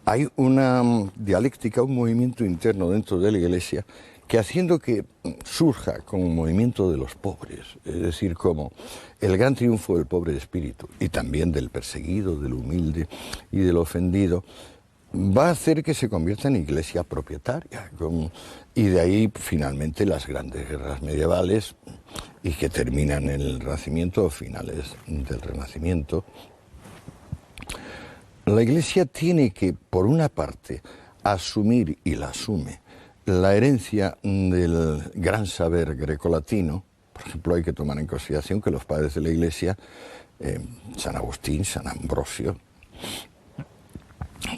hay una dialéctica, un movimiento interno dentro de la Iglesia que, haciendo que surja como un movimiento de los pobres, es decir, como el gran triunfo del pobre de espíritu y también del perseguido, del humilde y del ofendido, va a hacer que se convierta en iglesia propietaria. Y de ahí finalmente las grandes guerras medievales y que terminan en el Renacimiento o finales del Renacimiento. La Iglesia tiene que, por una parte, asumir, y la asume, la herencia del gran saber grecolatino. Por ejemplo, hay que tomar en consideración que los padres de la Iglesia, San Agustín, San Ambrosio,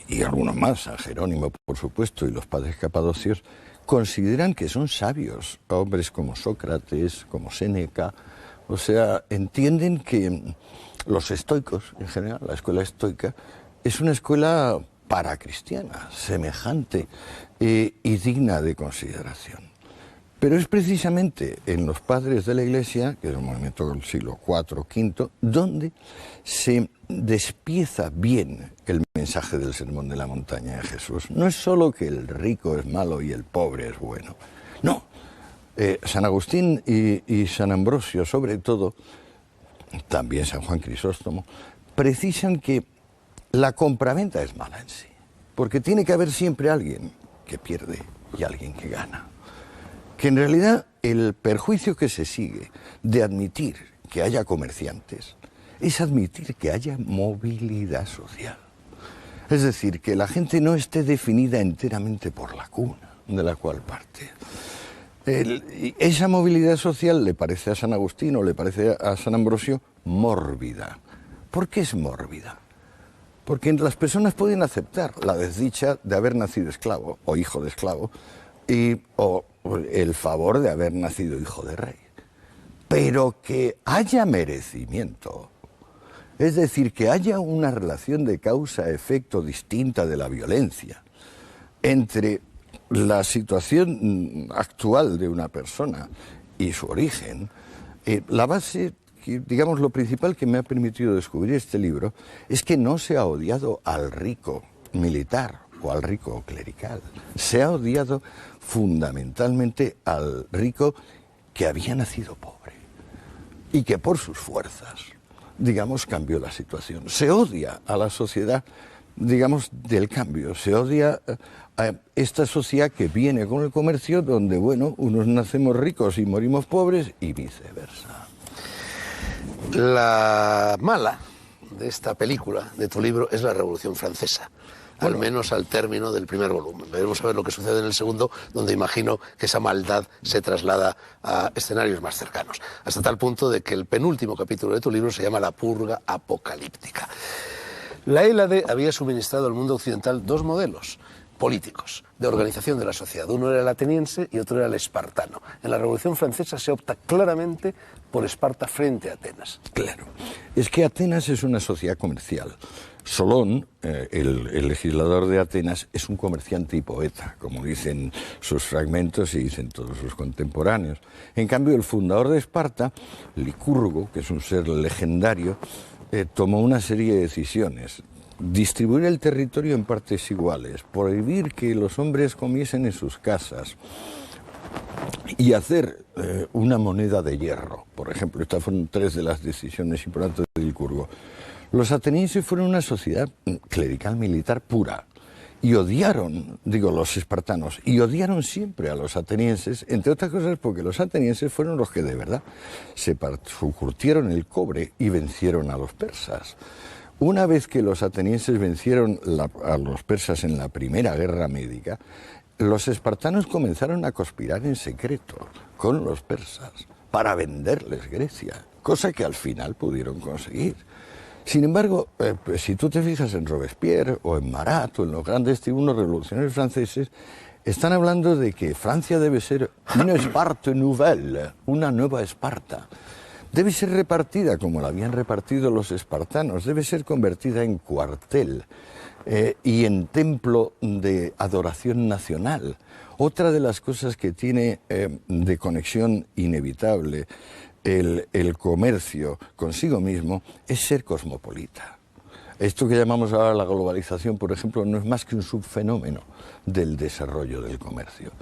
y algunos más, San Jerónimo, por supuesto, y los padres capadocios, consideran que son sabios, hombres como Sócrates, como Séneca. O sea, entienden que los estoicos, en general, la escuela estoica, es una escuela paracristiana, semejante y digna de consideración. Pero es precisamente en los padres de la Iglesia, que es un movimiento del siglo IV, V, donde se despieza bien el mensaje del Sermón de la Montaña de Jesús. No es solo que el rico es malo y el pobre es bueno. No. San Agustín y San Ambrosio, sobre todo, también San Juan Crisóstomo, precisan que la compraventa es mala en sí, porque tiene que haber siempre alguien que pierde y alguien que gana. Que en realidad el perjuicio que se sigue de admitir que haya comerciantes es admitir que haya movilidad social. Es decir, que la gente no esté definida enteramente por la cuna de la cual parte. Esa movilidad social le parece a San Agustín o le parece a San Ambrosio mórbida. ¿Por qué es mórbida? Porque las personas pueden aceptar la desdicha de haber nacido esclavo o hijo de esclavo o el favor de haber nacido hijo de rey. Pero que haya merecimiento, es decir, que haya una relación de causa-efecto distinta de la violencia entre la situación actual de una persona y su origen, la base, digamos, lo principal que me ha permitido descubrir este libro es que no se ha odiado al rico militar o al rico clerical, se ha odiado fundamentalmente al rico que había nacido pobre y que por sus fuerzas, digamos, cambió la situación. Se odia a la sociedad, digamos, del cambio, se odia a esta sociedad que viene con el comercio donde, bueno, unos nacemos ricos y morimos pobres y viceversa. La mala de esta película, de tu libro, es la Revolución Francesa. Al menos al término del primer volumen. Veremos a ver lo que sucede en el segundo, donde imagino que esa maldad se traslada a escenarios más cercanos. Hasta tal punto de que el penúltimo capítulo de tu libro se llama La purga apocalíptica. La Hélade había suministrado al mundo occidental 2 modelos políticos de organización de la sociedad. Uno era el ateniense y otro era el espartano. En la Revolución Francesa se opta claramente por Esparta frente a Atenas. Claro. Es que Atenas es una sociedad comercial. Solón, el legislador de Atenas, es un comerciante y poeta, como dicen sus fragmentos y dicen todos sus contemporáneos. En cambio, el fundador de Esparta, Licurgo, que es un ser legendario, tomó una serie de decisiones. Distribuir el territorio en partes iguales, prohibir que los hombres comiesen en sus casas y hacer una moneda de hierro, por ejemplo. Estas fueron tres de las decisiones importantes de Licurgo. Los atenienses fueron una sociedad clerical militar pura y odiaron, los espartanos, y odiaron siempre a los atenienses, entre otras cosas porque los atenienses fueron los que de verdad se curtieron el cobre y vencieron a los persas. Una vez que los atenienses vencieron a los persas en la primera guerra médica, los espartanos comenzaron a conspirar en secreto con los persas para venderles Grecia, cosa que al final pudieron conseguir. Sin embargo, pues si tú te fijas en Robespierre o en Marat o en los grandes tribunos revolucionarios franceses, están hablando de que Francia debe ser una Esparte nouvelle, una nueva Esparta. Debe ser repartida como la habían repartido los espartanos, debe ser convertida en cuartel y en templo de adoración nacional. Otra de las cosas que tiene de conexión inevitable el comercio consigo mismo es ser cosmopolita. Esto que llamamos ahora la globalización, por ejemplo, no es más que un subfenómeno del desarrollo del comercio.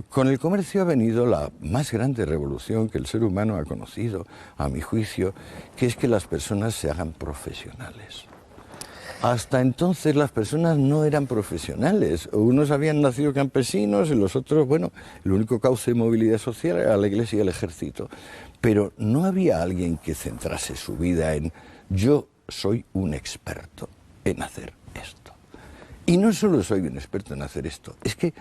Con el comercio ha venido la más grande revolución que el ser humano ha conocido, a mi juicio, que es que las personas se hagan profesionales. Hasta entonces las personas no eran profesionales. Unos habían nacido campesinos y los otros, el único cauce de movilidad social era la iglesia y el ejército. Pero no había alguien que centrase su vida en yo soy un experto en hacer esto. Y no solo soy un experto en hacer esto, es que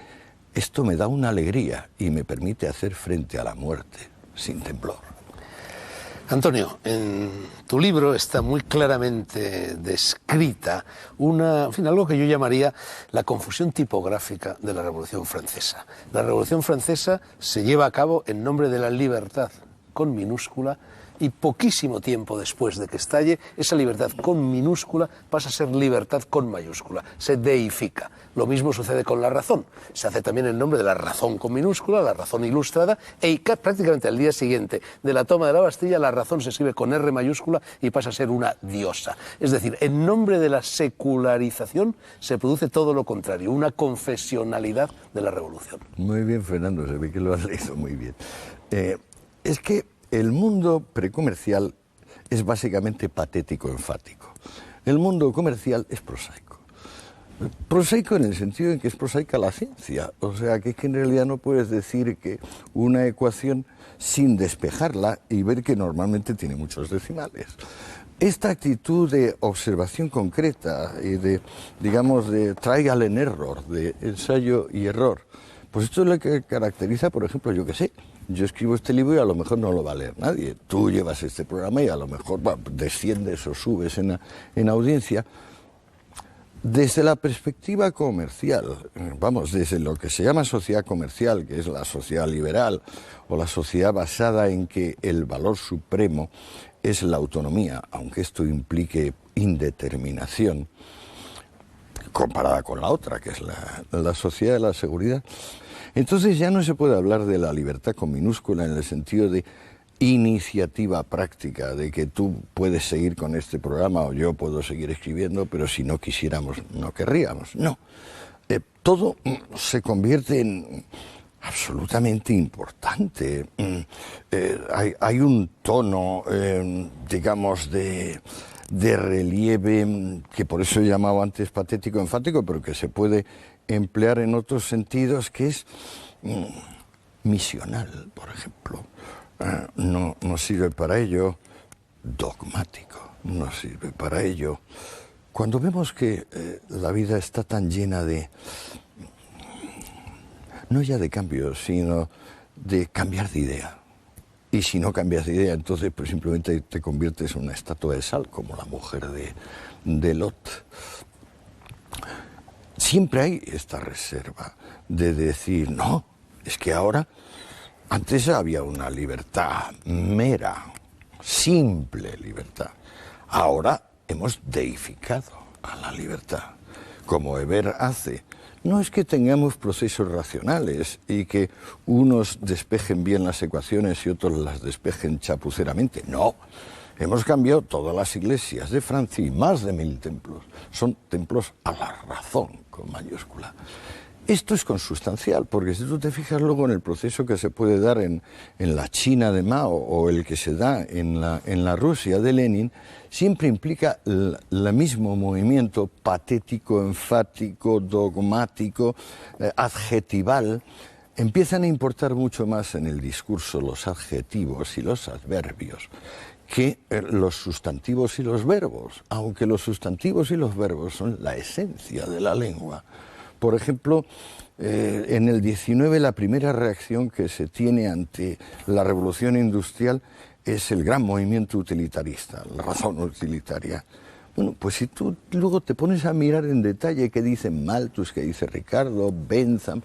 esto me da una alegría y me permite hacer frente a la muerte sin temblor. Antonio, en tu libro está muy claramente descrita algo que yo llamaría la confusión tipográfica de la Revolución Francesa. La Revolución Francesa se lleva a cabo en nombre de la libertad, con minúscula, y poquísimo tiempo después de que estalle, esa libertad con minúscula pasa a ser libertad con mayúscula, se deifica. Lo mismo sucede con la razón, se hace también en nombre de la razón con minúscula, la razón ilustrada, y prácticamente al día siguiente de la toma de la Bastilla, la razón se escribe con R mayúscula y pasa a ser una diosa. Es decir, en nombre de la secularización se produce todo lo contrario, una confesionalidad de la revolución. Muy bien, Fernando, se ve que lo has leído muy bien. Es que el mundo precomercial es básicamente patético-enfático. El mundo comercial es prosaico. Prosaico en el sentido en que es prosaica la ciencia. O sea, que es que en realidad no puedes decir que una ecuación sin despejarla y ver que normalmente tiene muchos decimales. Esta actitud de observación concreta y de trial and error, de ensayo y error, pues esto es lo que caracteriza, por ejemplo, yo escribo este libro y a lo mejor no lo va a leer nadie. Tú llevas este programa y a lo mejor desciendes o subes en audiencia. Desde la perspectiva comercial, desde lo que se llama sociedad comercial, que es la sociedad liberal, o la sociedad basada en que el valor supremo es la autonomía, aunque esto implique indeterminación, comparada con la otra, que es la sociedad de la seguridad. Entonces ya no se puede hablar de la libertad con minúscula en el sentido de iniciativa práctica, de que tú puedes seguir con este programa o yo puedo seguir escribiendo, pero si no quisiéramos, no querríamos. No. Todo se convierte en absolutamente importante. Hay un tono, de relieve, que por eso he llamado antes patético-enfático, pero que se puede emplear en otros sentidos, que es misional, por ejemplo. No sirve para ello. Dogmático, no sirve para ello. Cuando vemos que la vida está tan llena de, no ya de cambios, sino de cambiar de idea. Y si no cambias de idea, entonces pues simplemente te conviertes en una estatua de sal, como la mujer de Lot. Siempre hay esta reserva de decir, no, es que ahora, antes había una libertad mera, simple libertad. Ahora hemos deificado a la libertad, como Weber hace. No es que tengamos procesos racionales y que unos despejen bien las ecuaciones y otros las despejen chapuceramente. No, hemos cambiado todas las iglesias de Francia y más de 1000 templos. Son templos a la razón, con mayúscula. Esto es consustancial, porque si tú te fijas luego en el proceso que se puede dar en la China de Mao o el que se da en la Rusia de Lenin, siempre implica el mismo movimiento patético, enfático, dogmático, adjetival. Empiezan a importar mucho más en el discurso los adjetivos y los adverbios que los sustantivos y los verbos, aunque los sustantivos y los verbos son la esencia de la lengua. Por ejemplo, en el 19 la primera reacción que se tiene ante la revolución industrial es el gran movimiento utilitarista, la razón utilitaria. Bueno, pues si tú luego te pones a mirar en detalle qué dicen Malthus, qué dice Ricardo, Bentham,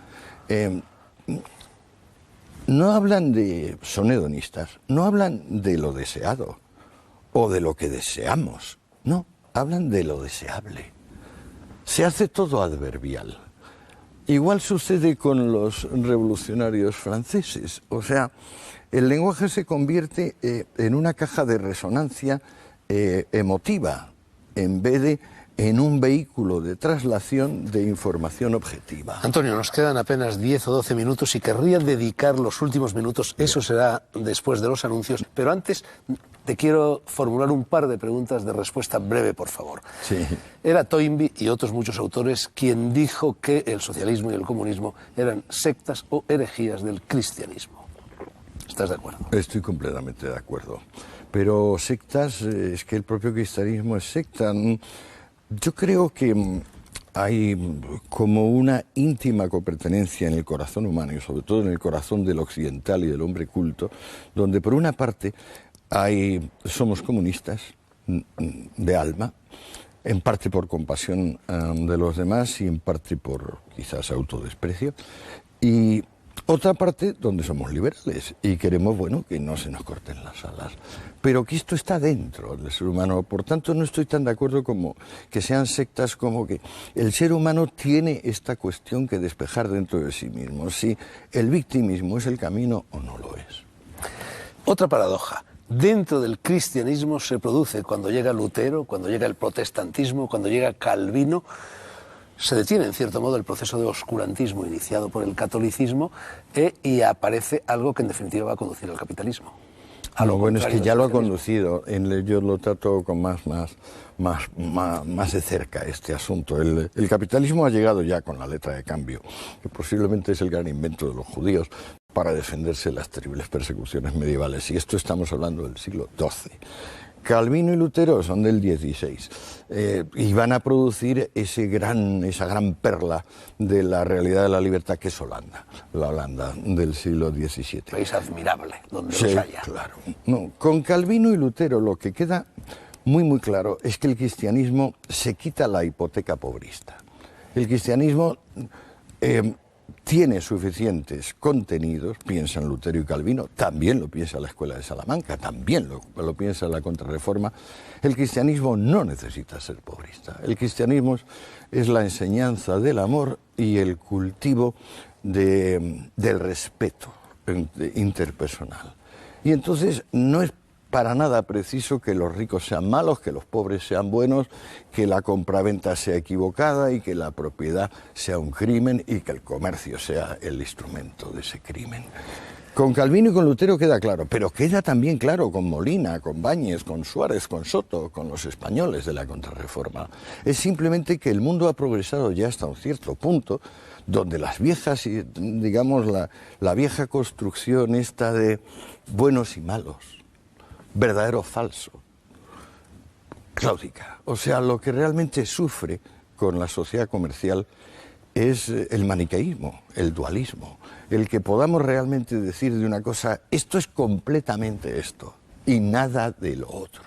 no hablan son hedonistas, no hablan de lo deseado o de lo que deseamos, no, hablan de lo deseable. Se hace todo adverbial. Igual sucede con los revolucionarios franceses. O sea, el lenguaje se convierte en una caja de resonancia emotiva, en vez de en un vehículo de traslación de información objetiva. Antonio, nos quedan apenas 10 o 12 minutos y querría dedicar los últimos minutos, eso será después de los anuncios, pero antes te quiero formular un par de preguntas de respuesta breve, por favor. Sí. Era Toynbee y otros muchos autores quien dijo que el socialismo y el comunismo eran sectas o herejías del cristianismo. ¿Estás de acuerdo? Estoy completamente de acuerdo. Pero sectas, es que el propio cristianismo es secta. Yo creo que hay como una íntima copertenencia en el corazón humano y sobre todo en el corazón del occidental y del hombre culto, donde por una parte somos comunistas de alma, en parte por compasión de los demás y en parte por quizás autodesprecio, y otra parte donde somos liberales y queremos, bueno, que no se nos corten las alas, pero que esto está dentro del ser humano. Por tanto, no estoy tan de acuerdo como que sean sectas, como que el ser humano tiene esta cuestión que despejar dentro de sí mismo, si el victimismo es el camino o no lo es. Otra paradoja. Dentro del cristianismo se produce, cuando llega Lutero, cuando llega el protestantismo, cuando llega Calvino, se detiene en cierto modo el proceso de oscurantismo iniciado por el catolicismo y aparece algo que en definitiva va a conducir al capitalismo. Lo bueno es que ya lo ha conducido. Yo lo trato con más de cerca este asunto. El capitalismo ha llegado ya con la letra de cambio, que posiblemente es el gran invento de los judíos para defenderse de las terribles persecuciones medievales. Y esto estamos hablando del siglo XII. Calvino y Lutero son del XVI y van a producir esa gran perla de la realidad de la libertad que es Holanda, la Holanda del siglo XVII. País admirable, donde sí, los haya. Claro. No, con Calvino y Lutero lo que queda muy claro es que el cristianismo se quita la hipoteca pobrista. El cristianismo tiene suficientes contenidos, piensan Lutero y Calvino, también lo piensa la Escuela de Salamanca, también lo piensa la Contrarreforma. El cristianismo no necesita ser pobrista. El cristianismo es la enseñanza del amor y el cultivo del respeto interpersonal. Y entonces no es para nada preciso que los ricos sean malos, que los pobres sean buenos, que la compraventa sea equivocada y que la propiedad sea un crimen y que el comercio sea el instrumento de ese crimen. Con Calvino y con Lutero queda claro, pero queda también claro con Molina, con Báñez, con Suárez, con Soto, con los españoles de la Contrarreforma. Es simplemente que el mundo ha progresado ya hasta un cierto punto donde las viejas, digamos, la vieja construcción esta de buenos y malos, verdadero o falso, claudica. O sea, lo que realmente sufre con la sociedad comercial es el maniqueísmo, el dualismo, el que podamos realmente decir de una cosa, esto es completamente esto y nada de lo otro.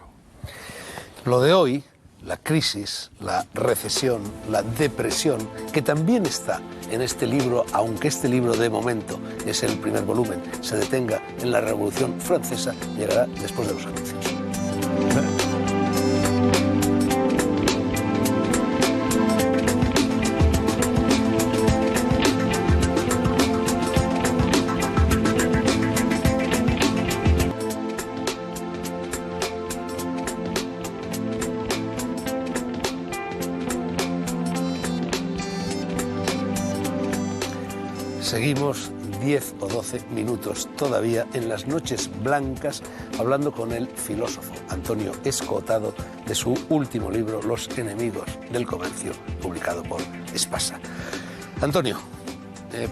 Lo de hoy, la crisis, la recesión, la depresión, que también está en este libro, aunque este libro de momento es el primer volumen, se detenga en la Revolución Francesa, llegará después de los anuncios. Seguimos 10 o 12 minutos todavía en las noches blancas hablando con el filósofo Antonio Escootado de su último libro, Los enemigos del comercio, publicado por Espasa. Antonio,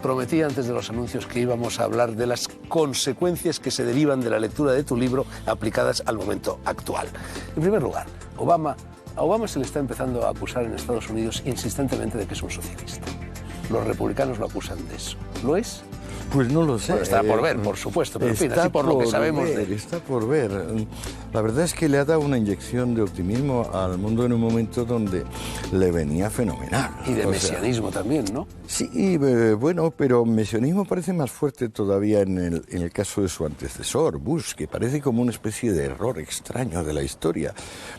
prometí antes de los anuncios que íbamos a hablar de las consecuencias que se derivan de la lectura de tu libro aplicadas al momento actual. En primer lugar, a Obama se le está empezando a acusar en Estados Unidos insistentemente de que es un socialista. Los republicanos lo acusan de eso. ¿Lo es? Pues no lo sé. Bueno, está por ver, por supuesto, pero en fin, así por lo que sabemos de él. Está por ver. La verdad es que le ha dado una inyección de optimismo al mundo en un momento donde le venía fenomenal. Y de mesianismo también, ¿no? Sí, bueno, pero mesianismo parece más fuerte todavía en el caso de su antecesor, Bush, que parece como una especie de error extraño de la historia,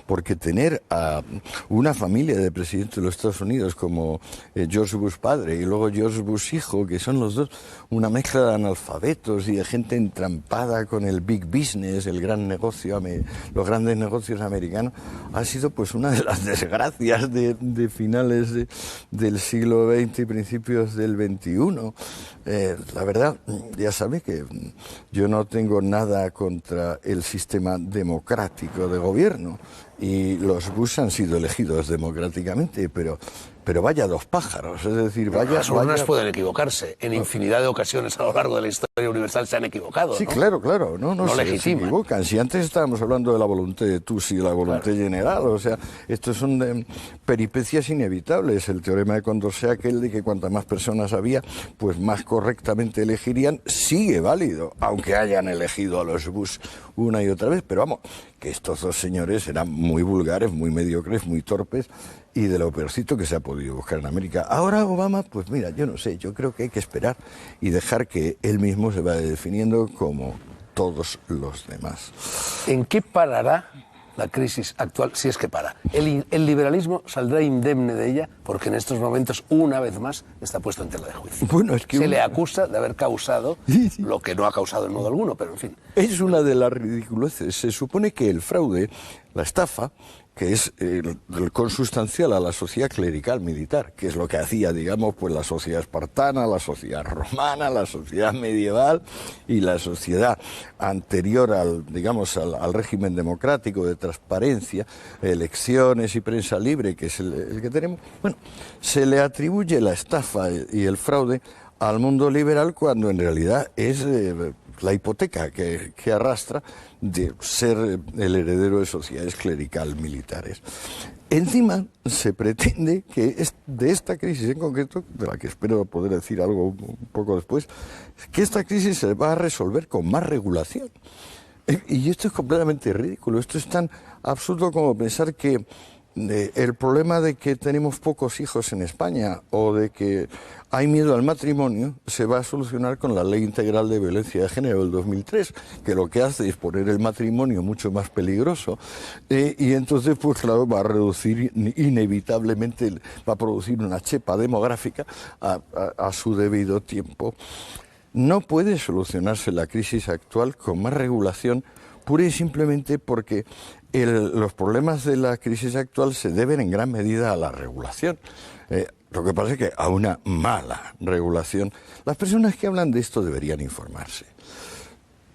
porque tener a una familia de presidentes de los Estados Unidos como George Bush padre y luego George Bush hijo, que son los dos una mezcla de analfabetos y de gente entrampada con el big business, el gran negocio, los grandes negocios americanos, ha sido pues una de las desgracias de finales del siglo XX y principios del XXI. La verdad, ya sabe que yo no tengo nada contra el sistema democrático de gobierno y los Bush han sido elegidos democráticamente, pero vaya dos pájaros, es decir, vaya... Las urnas pueden equivocarse, en infinidad de ocasiones a lo largo de la historia universal se han equivocado, sí, ¿no? claro, no se equivocan. Si antes estábamos hablando de la voluntad de Tusi y la voluntad general, o sea, estos son peripecias inevitables. El teorema de Condorcet, aquel de que cuantas más personas había, pues más correctamente elegirían, sigue válido, aunque hayan elegido a los Bush una y otra vez, pero vamos, que estos dos señores eran muy vulgares, muy mediocres, muy torpes, y de lo peorcito que se ha podido buscar en América. Ahora Obama, pues mira, yo no sé, yo creo que hay que esperar y dejar que él mismo se vaya definiendo como todos los demás. ¿En qué parará la crisis actual, si es que para? ¿El liberalismo saldrá indemne de ella? Porque en estos momentos, una vez más, está puesto en tela de juicio. Bueno, es que se le acusa de haber causado lo que no ha causado en modo alguno, pero en fin. Es una de las ridiculeces. Se supone que el fraude, la estafa, que es el consustancial a la sociedad clerical militar, que es lo que hacía, digamos, pues la sociedad espartana, la sociedad romana, la sociedad medieval y la sociedad anterior al régimen democrático de transparencia, elecciones y prensa libre, que es el que tenemos. Bueno, se le atribuye la estafa y el fraude al mundo liberal cuando en realidad es la hipoteca que arrastra de ser el heredero de sociedades clerical militares. Encima se pretende que de esta crisis en concreto, de la que espero poder decir algo un poco después, que esta crisis se va a resolver con más regulación. Y esto es completamente ridículo. Esto es tan absurdo como pensar que el problema de que tenemos pocos hijos en España o de que hay miedo al matrimonio se va a solucionar con la Ley Integral de Violencia de Género del 2003, que lo que hace es poner el matrimonio mucho más peligroso y entonces, pues claro, va a reducir inevitablemente, va a producir una chepa demográfica a su debido tiempo. No puede solucionarse la crisis actual con más regulación, pura y simplemente porque los problemas de la crisis actual se deben en gran medida a la regulación. Lo que pasa es que a una mala regulación, las personas que hablan de esto deberían informarse.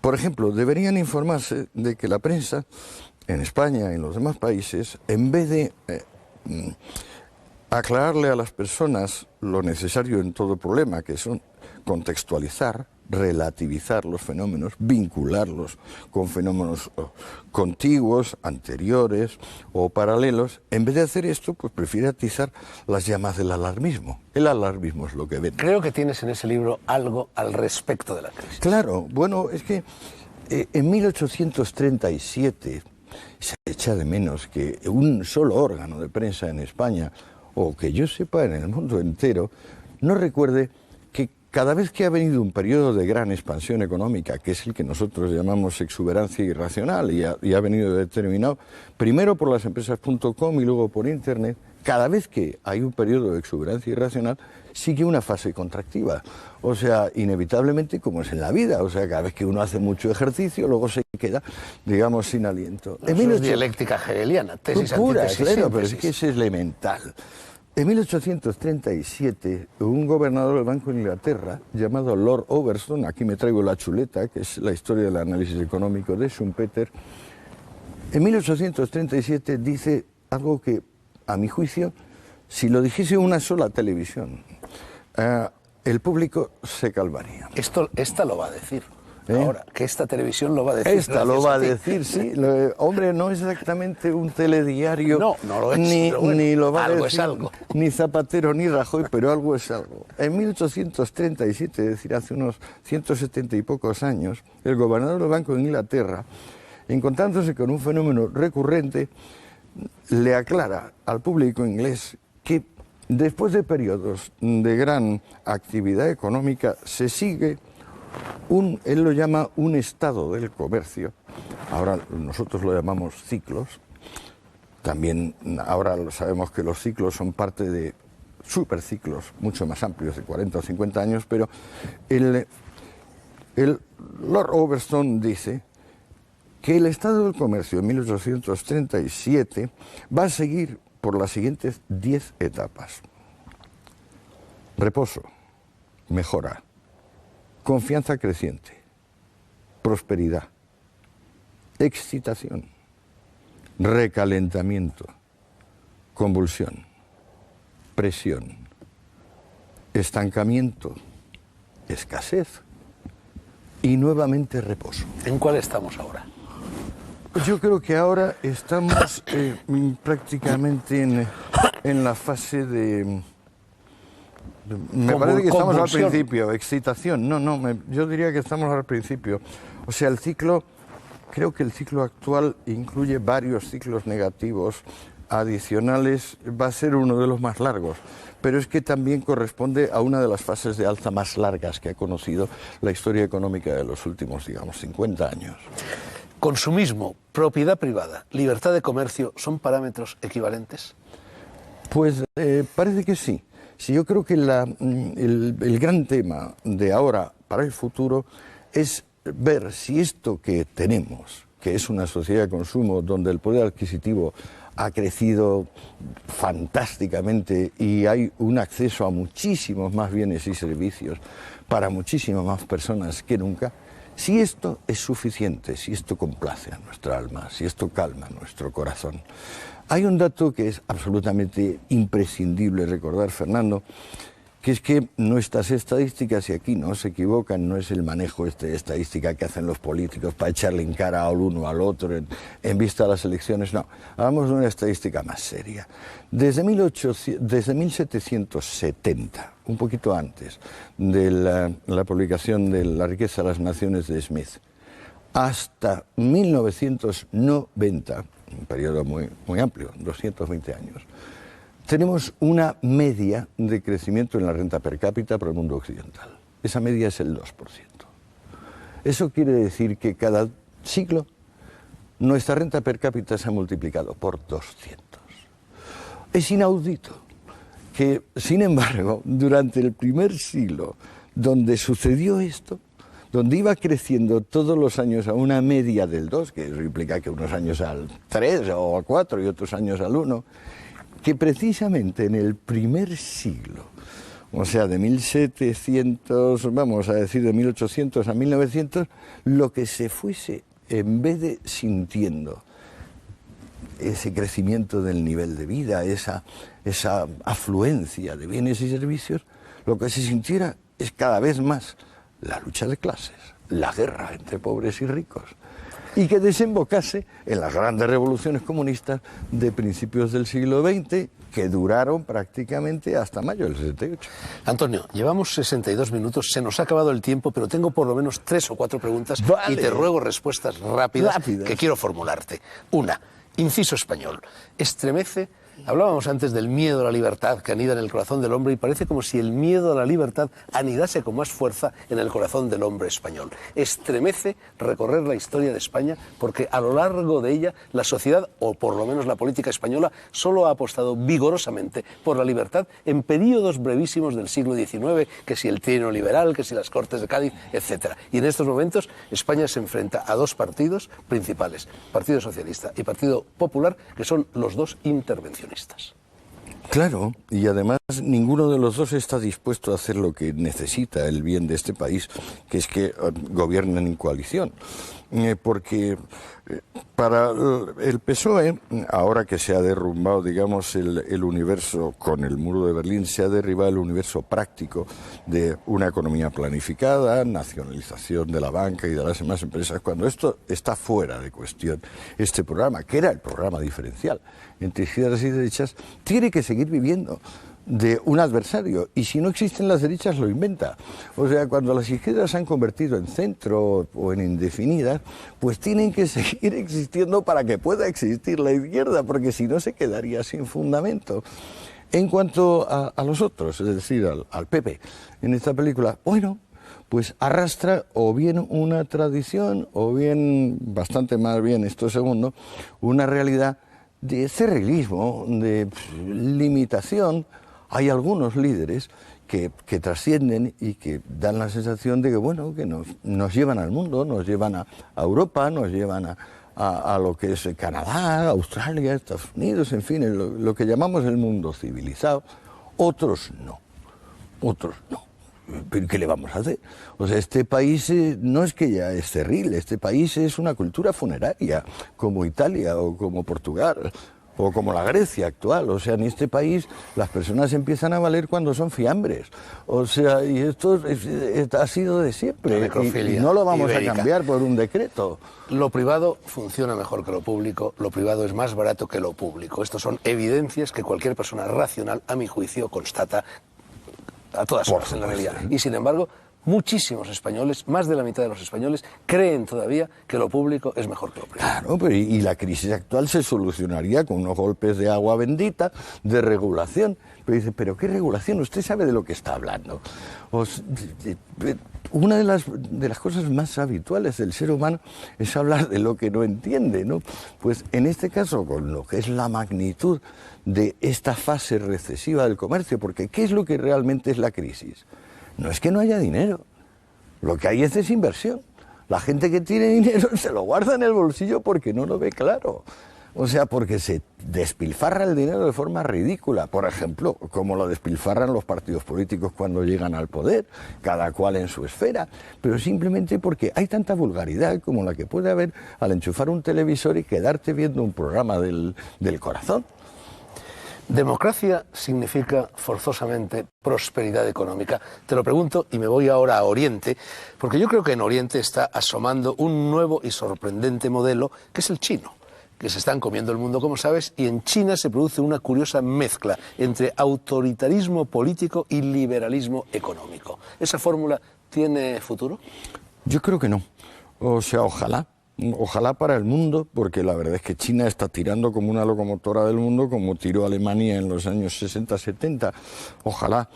Por ejemplo, deberían informarse de que la prensa en España y en los demás países, en vez de aclararle a las personas lo necesario en todo problema, que son contextualizar, relativizar los fenómenos, vincularlos con fenómenos contiguos, anteriores o paralelos, en vez de hacer esto, pues prefiere atizar las llamas del alarmismo. El alarmismo es lo que ven. Creo que tienes en ese libro algo al respecto de la crisis. Claro, bueno, es que en 1837 se echa de menos que un solo órgano de prensa en España, o que yo sepa en el mundo entero, no recuerde que cada vez que ha venido un periodo de gran expansión económica, que es el que nosotros llamamos exuberancia irracional y ha venido determinado primero por las empresas.com y luego por Internet, cada vez que hay un periodo de exuberancia irracional, sigue una fase contractiva. O sea, inevitablemente, como es en la vida, o sea, cada vez que uno hace mucho ejercicio, luego se queda, digamos, sin aliento. Eso es dialéctica hegeliana, tesis, pura, antítesis, claro, pero es síntesis. que es elemental. En 1837, un gobernador del Banco de Inglaterra, llamado Lord Overstone, aquí me traigo la chuleta, que es la historia del análisis económico de Schumpeter, en 1837 dice algo que, a mi juicio, si lo dijese una sola televisión, el público se calmaría. Esta lo va a decir. Ahora, que esta televisión lo va a decir. Esta lo va a decir, sí. Hombre, no es exactamente un telediario. No lo es. Ni lo va a decir es algo. Ni Zapatero ni Rajoy, pero algo es algo. En 1837, es decir, hace unos 170 y pocos años, el gobernador del Banco de Inglaterra, encontrándose con un fenómeno recurrente, le aclara al público inglés que después de periodos de gran actividad económica se sigue él lo llama un estado del comercio, ahora nosotros lo llamamos ciclos, también ahora sabemos que los ciclos son parte de superciclos mucho más amplios, de 40 o 50 años, pero el Lord Overstone dice que el estado del comercio en 1837 va a seguir por las siguientes 10 etapas. Reposo, mejora, confianza creciente, prosperidad, excitación, recalentamiento, convulsión, presión, estancamiento, escasez y nuevamente reposo. ¿En cuál estamos ahora? Yo creo que ahora estamos prácticamente en la fase de... Me parece que estamos al principio, excitación. Yo diría que estamos al principio. O sea, creo que el ciclo actual incluye varios ciclos negativos adicionales, va a ser uno de los más largos, pero es que también corresponde a una de las fases de alza más largas que ha conocido la historia económica de los últimos, digamos, 50 años. Consumismo, propiedad privada, libertad de comercio, ¿son parámetros equivalentes? Pues parece que sí. Sí, yo creo que el gran tema de ahora para el futuro es ver si esto que tenemos, que es una sociedad de consumo donde el poder adquisitivo ha crecido fantásticamente y hay un acceso a muchísimos más bienes y servicios para muchísimas más personas que nunca, si esto es suficiente, si esto complace a nuestra alma, si esto calma nuestro corazón. Hay un dato que es absolutamente imprescindible recordar, Fernando, que es que nuestras estadísticas, y aquí no se equivocan, no es el manejo de estadística que hacen los políticos para echarle en cara al uno al otro en vista de las elecciones, no, hablamos de una estadística más seria. Desde 1770, un poquito antes de la publicación de La riqueza de las naciones de Smith, hasta 1990, un periodo muy amplio, 220 años, tenemos una media de crecimiento en la renta per cápita para el mundo occidental. Esa media es el 2%. Eso quiere decir que cada siglo nuestra renta per cápita se ha multiplicado por 200. Es inaudito que, sin embargo, durante el primer siglo, donde sucedió esto, donde iba creciendo todos los años a una media del 2, que eso implica que unos años al 3 o al 4 y otros años al 1, que precisamente en el primer siglo, o sea, de 1700, vamos a decir de 1800 a 1900, lo que se fuese, en vez de sintiendo ese crecimiento del nivel de vida, esa afluencia de bienes y servicios, lo que se sintiera es cada vez más la lucha de clases, la guerra entre pobres y ricos, y que desembocase en las grandes revoluciones comunistas de principios del siglo XX, que duraron prácticamente hasta mayo del 78. Antonio, llevamos 62 minutos, se nos ha acabado el tiempo, pero tengo por lo menos 3 o 4 preguntas y te ruego respuestas rápidas que quiero formularte. Una, inciso español, estremece. Hablábamos antes del miedo a la libertad que anida en el corazón del hombre y parece como si el miedo a la libertad anidase con más fuerza en el corazón del hombre español. Estremece recorrer la historia de España porque a lo largo de ella la sociedad, o por lo menos la política española, solo ha apostado vigorosamente por la libertad en periodos brevísimos del siglo XIX, que si el trienio liberal, que si las Cortes de Cádiz, etc. Y en estos momentos España se enfrenta a 2 partidos principales, Partido Socialista y Partido Popular, que son los 2 intervencionistas. Claro, y además ninguno de los dos está dispuesto a hacer lo que necesita el bien de este país, que es que gobiernen en coalición. Porque para el PSOE, ahora que se ha derrumbado, digamos, el universo con el muro de Berlín, se ha derribado el universo práctico de una economía planificada, nacionalización de la banca y de las demás empresas. Cuando esto está fuera de cuestión, este programa, que era el programa diferencial entre izquierdas y derechas, tiene que seguir viviendo de un adversario, y si no existen las derechas lo inventa. O sea, cuando las izquierdas se han convertido en centro o en indefinidas, pues tienen que seguir existiendo para que pueda existir la izquierda, porque si no se quedaría sin fundamento. En cuanto a los otros, es decir, al PP, en esta película, bueno, pues arrastra o bien una tradición, o bien, bastante más bien esto segundo, una realidad de cerrilismo, de limitación. Hay algunos líderes que trascienden y que dan la sensación de que, bueno, que nos llevan al mundo, nos llevan a Europa, nos llevan a lo que es Canadá, Australia, Estados Unidos, en fin, lo que llamamos el mundo civilizado. Otros no, otros no. ¿Pero qué le vamos a hacer? O sea, este país no es que ya es cerril, este país es una cultura funeraria, como Italia o como Portugal, o como la Grecia actual. O sea, en este país las personas empiezan a valer cuando son fiambres. O sea, y esto ha sido de siempre. Y no lo vamos a cambiar por un decreto. Lo privado funciona mejor que lo público, lo privado es más barato que lo público. Estas son evidencias que cualquier persona racional, a mi juicio, constata a todas horas en la realidad. Y sin embargo, muchísimos españoles, más de la mitad de los españoles, creen todavía que lo público es mejor que lo privado. Claro, pero y la crisis actual se solucionaría con unos golpes de agua bendita, de regulación. Pero dice, ¿pero qué regulación? Usted sabe de lo que está hablando. Una de las cosas más habituales del ser humano es hablar de lo que no entiende, ¿no? Pues en este caso, con lo que es la magnitud de esta fase recesiva del comercio, porque ¿qué es lo que realmente es la crisis? No es que no haya dinero, lo que hay es desinversión. La gente que tiene dinero se lo guarda en el bolsillo porque no lo ve claro. O sea, porque se despilfarra el dinero de forma ridícula. Por ejemplo, como lo despilfarran los partidos políticos cuando llegan al poder, cada cual en su esfera. Pero simplemente porque hay tanta vulgaridad como la que puede haber al enchufar un televisor y quedarte viendo un programa del corazón. ¿Democracia significa forzosamente prosperidad económica? Te lo pregunto y me voy ahora a Oriente, porque yo creo que en Oriente está asomando un nuevo y sorprendente modelo, que es el chino, que se están comiendo el mundo, como sabes, y en China se produce una curiosa mezcla entre autoritarismo político y liberalismo económico. ¿Esa fórmula tiene futuro? Yo creo que no. O sea, ojalá. Ojalá para el mundo, porque la verdad es que China está tirando como una locomotora del mundo, como tiró Alemania en los años 60-70. Ojalá.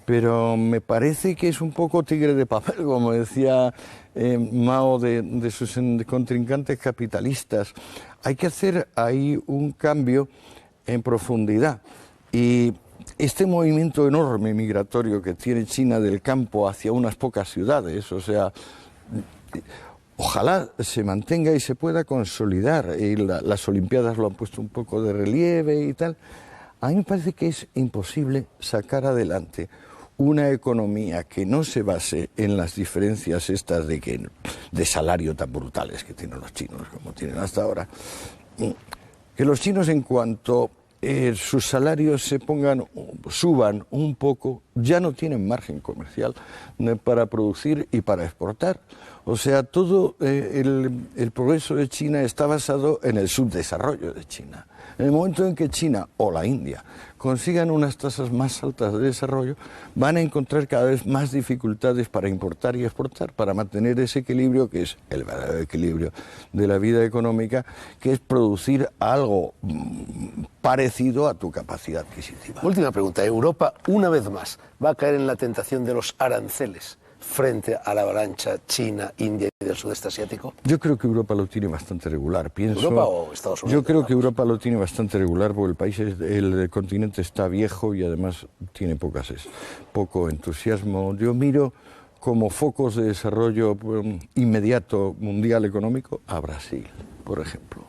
Pero me parece que es un poco tigre de papel, como decía Mao de sus contrincantes capitalistas. Hay que hacer ahí un cambio en profundidad. Y este movimiento enorme migratorio que tiene China del campo hacia unas pocas ciudades, o sea, ojalá se mantenga y se pueda consolidar. Y las Olimpiadas lo han puesto un poco de relieve y tal. A mí me parece que es imposible sacar adelante una economía que no se base en las diferencias estas de salario tan brutales que tienen los chinos, como tienen hasta ahora. Que los chinos, en cuanto sus salarios suban un poco, ya no tienen margen comercial para producir y para exportar. O sea, todo el progreso de China está basado en el subdesarrollo de China. En el momento en que China o la India consigan unas tasas más altas de desarrollo, van a encontrar cada vez más dificultades para importar y exportar, para mantener ese equilibrio, que es el verdadero equilibrio de la vida económica, que es producir algo parecido a tu capacidad adquisitiva. Última pregunta. Europa, una vez más, va a caer en la tentación de los aranceles frente a la avalancha China, India y del sudeste asiático? Yo creo que Europa lo tiene bastante regular. ¿Europa o Estados Unidos? Yo creo que Europa lo tiene bastante regular porque el continente está viejo y además tiene poco entusiasmo. Yo miro como focos de desarrollo inmediato mundial económico a Brasil, por ejemplo.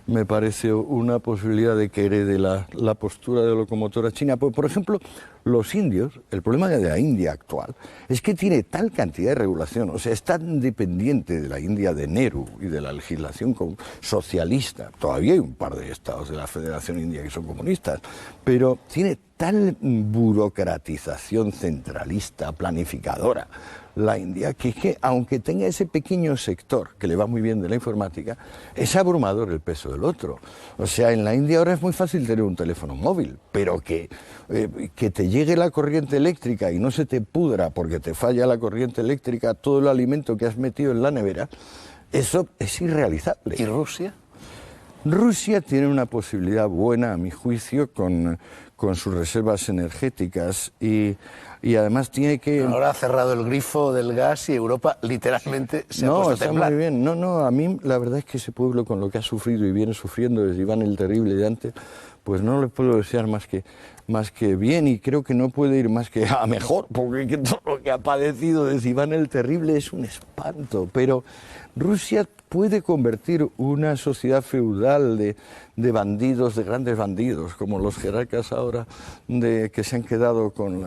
me parece una posibilidad de que herede la postura de locomotora china. Pues, por ejemplo, los indios, el problema de la India actual es que tiene tal cantidad de regulación, o sea, es tan dependiente de la India de Nehru y de la legislación socialista. Todavía hay un par de estados de la Federación India que son comunistas, pero tiene tal burocratización centralista, planificadora, la India, que es que aunque tenga ese pequeño sector que le va muy bien de la informática, es abrumador el peso del otro. O sea, en la India ahora es muy fácil tener un teléfono móvil, pero que te llegue la corriente eléctrica y no se te pudra porque te falla la corriente eléctrica todo el alimento que has metido en la nevera, eso es irrealizable. ¿Y Rusia? Rusia tiene una posibilidad buena, a mi juicio, con sus reservas energéticas y además tiene que... Ahora ha cerrado el grifo del gas y Europa literalmente se ha puesto a temblar. No, está muy bien. No, a mí la verdad es que ese pueblo con lo que ha sufrido y viene sufriendo desde Iván el Terrible de antes, pues no le puedo desear más que bien, y creo que no puede ir más que a mejor, porque todo lo que ha padecido desde Iván el Terrible es un espanto. Pero Rusia puede convertir una sociedad feudal de bandidos, de grandes bandidos, como los jerarcas ahora que se han quedado con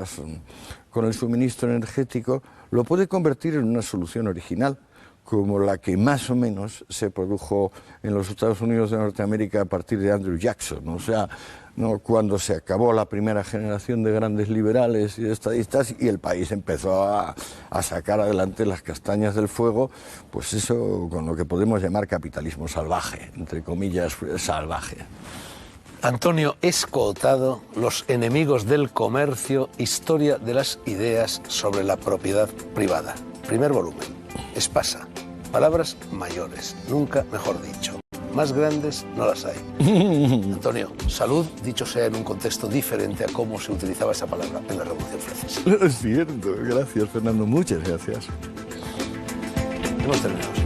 el suministro energético, lo puede convertir en una solución original, como la que más o menos se produjo en los Estados Unidos de Norteamérica a partir de Andrew Jackson. O sea, ¿no? Cuando se acabó la primera generación de grandes liberales y de estadistas y el país empezó a sacar adelante las castañas del fuego, pues eso con lo que podemos llamar capitalismo salvaje, entre comillas, salvaje. Antonio Escootado, Los enemigos del comercio, historia de las ideas sobre la propiedad privada. Primer volumen. Espasa. Palabras mayores, nunca mejor dicho. Más grandes no las hay. Antonio, salud, dicho sea en un contexto diferente a cómo se utilizaba esa palabra en la Revolución Francesa. Es cierto, gracias Fernando, muchas gracias. Hemos terminado.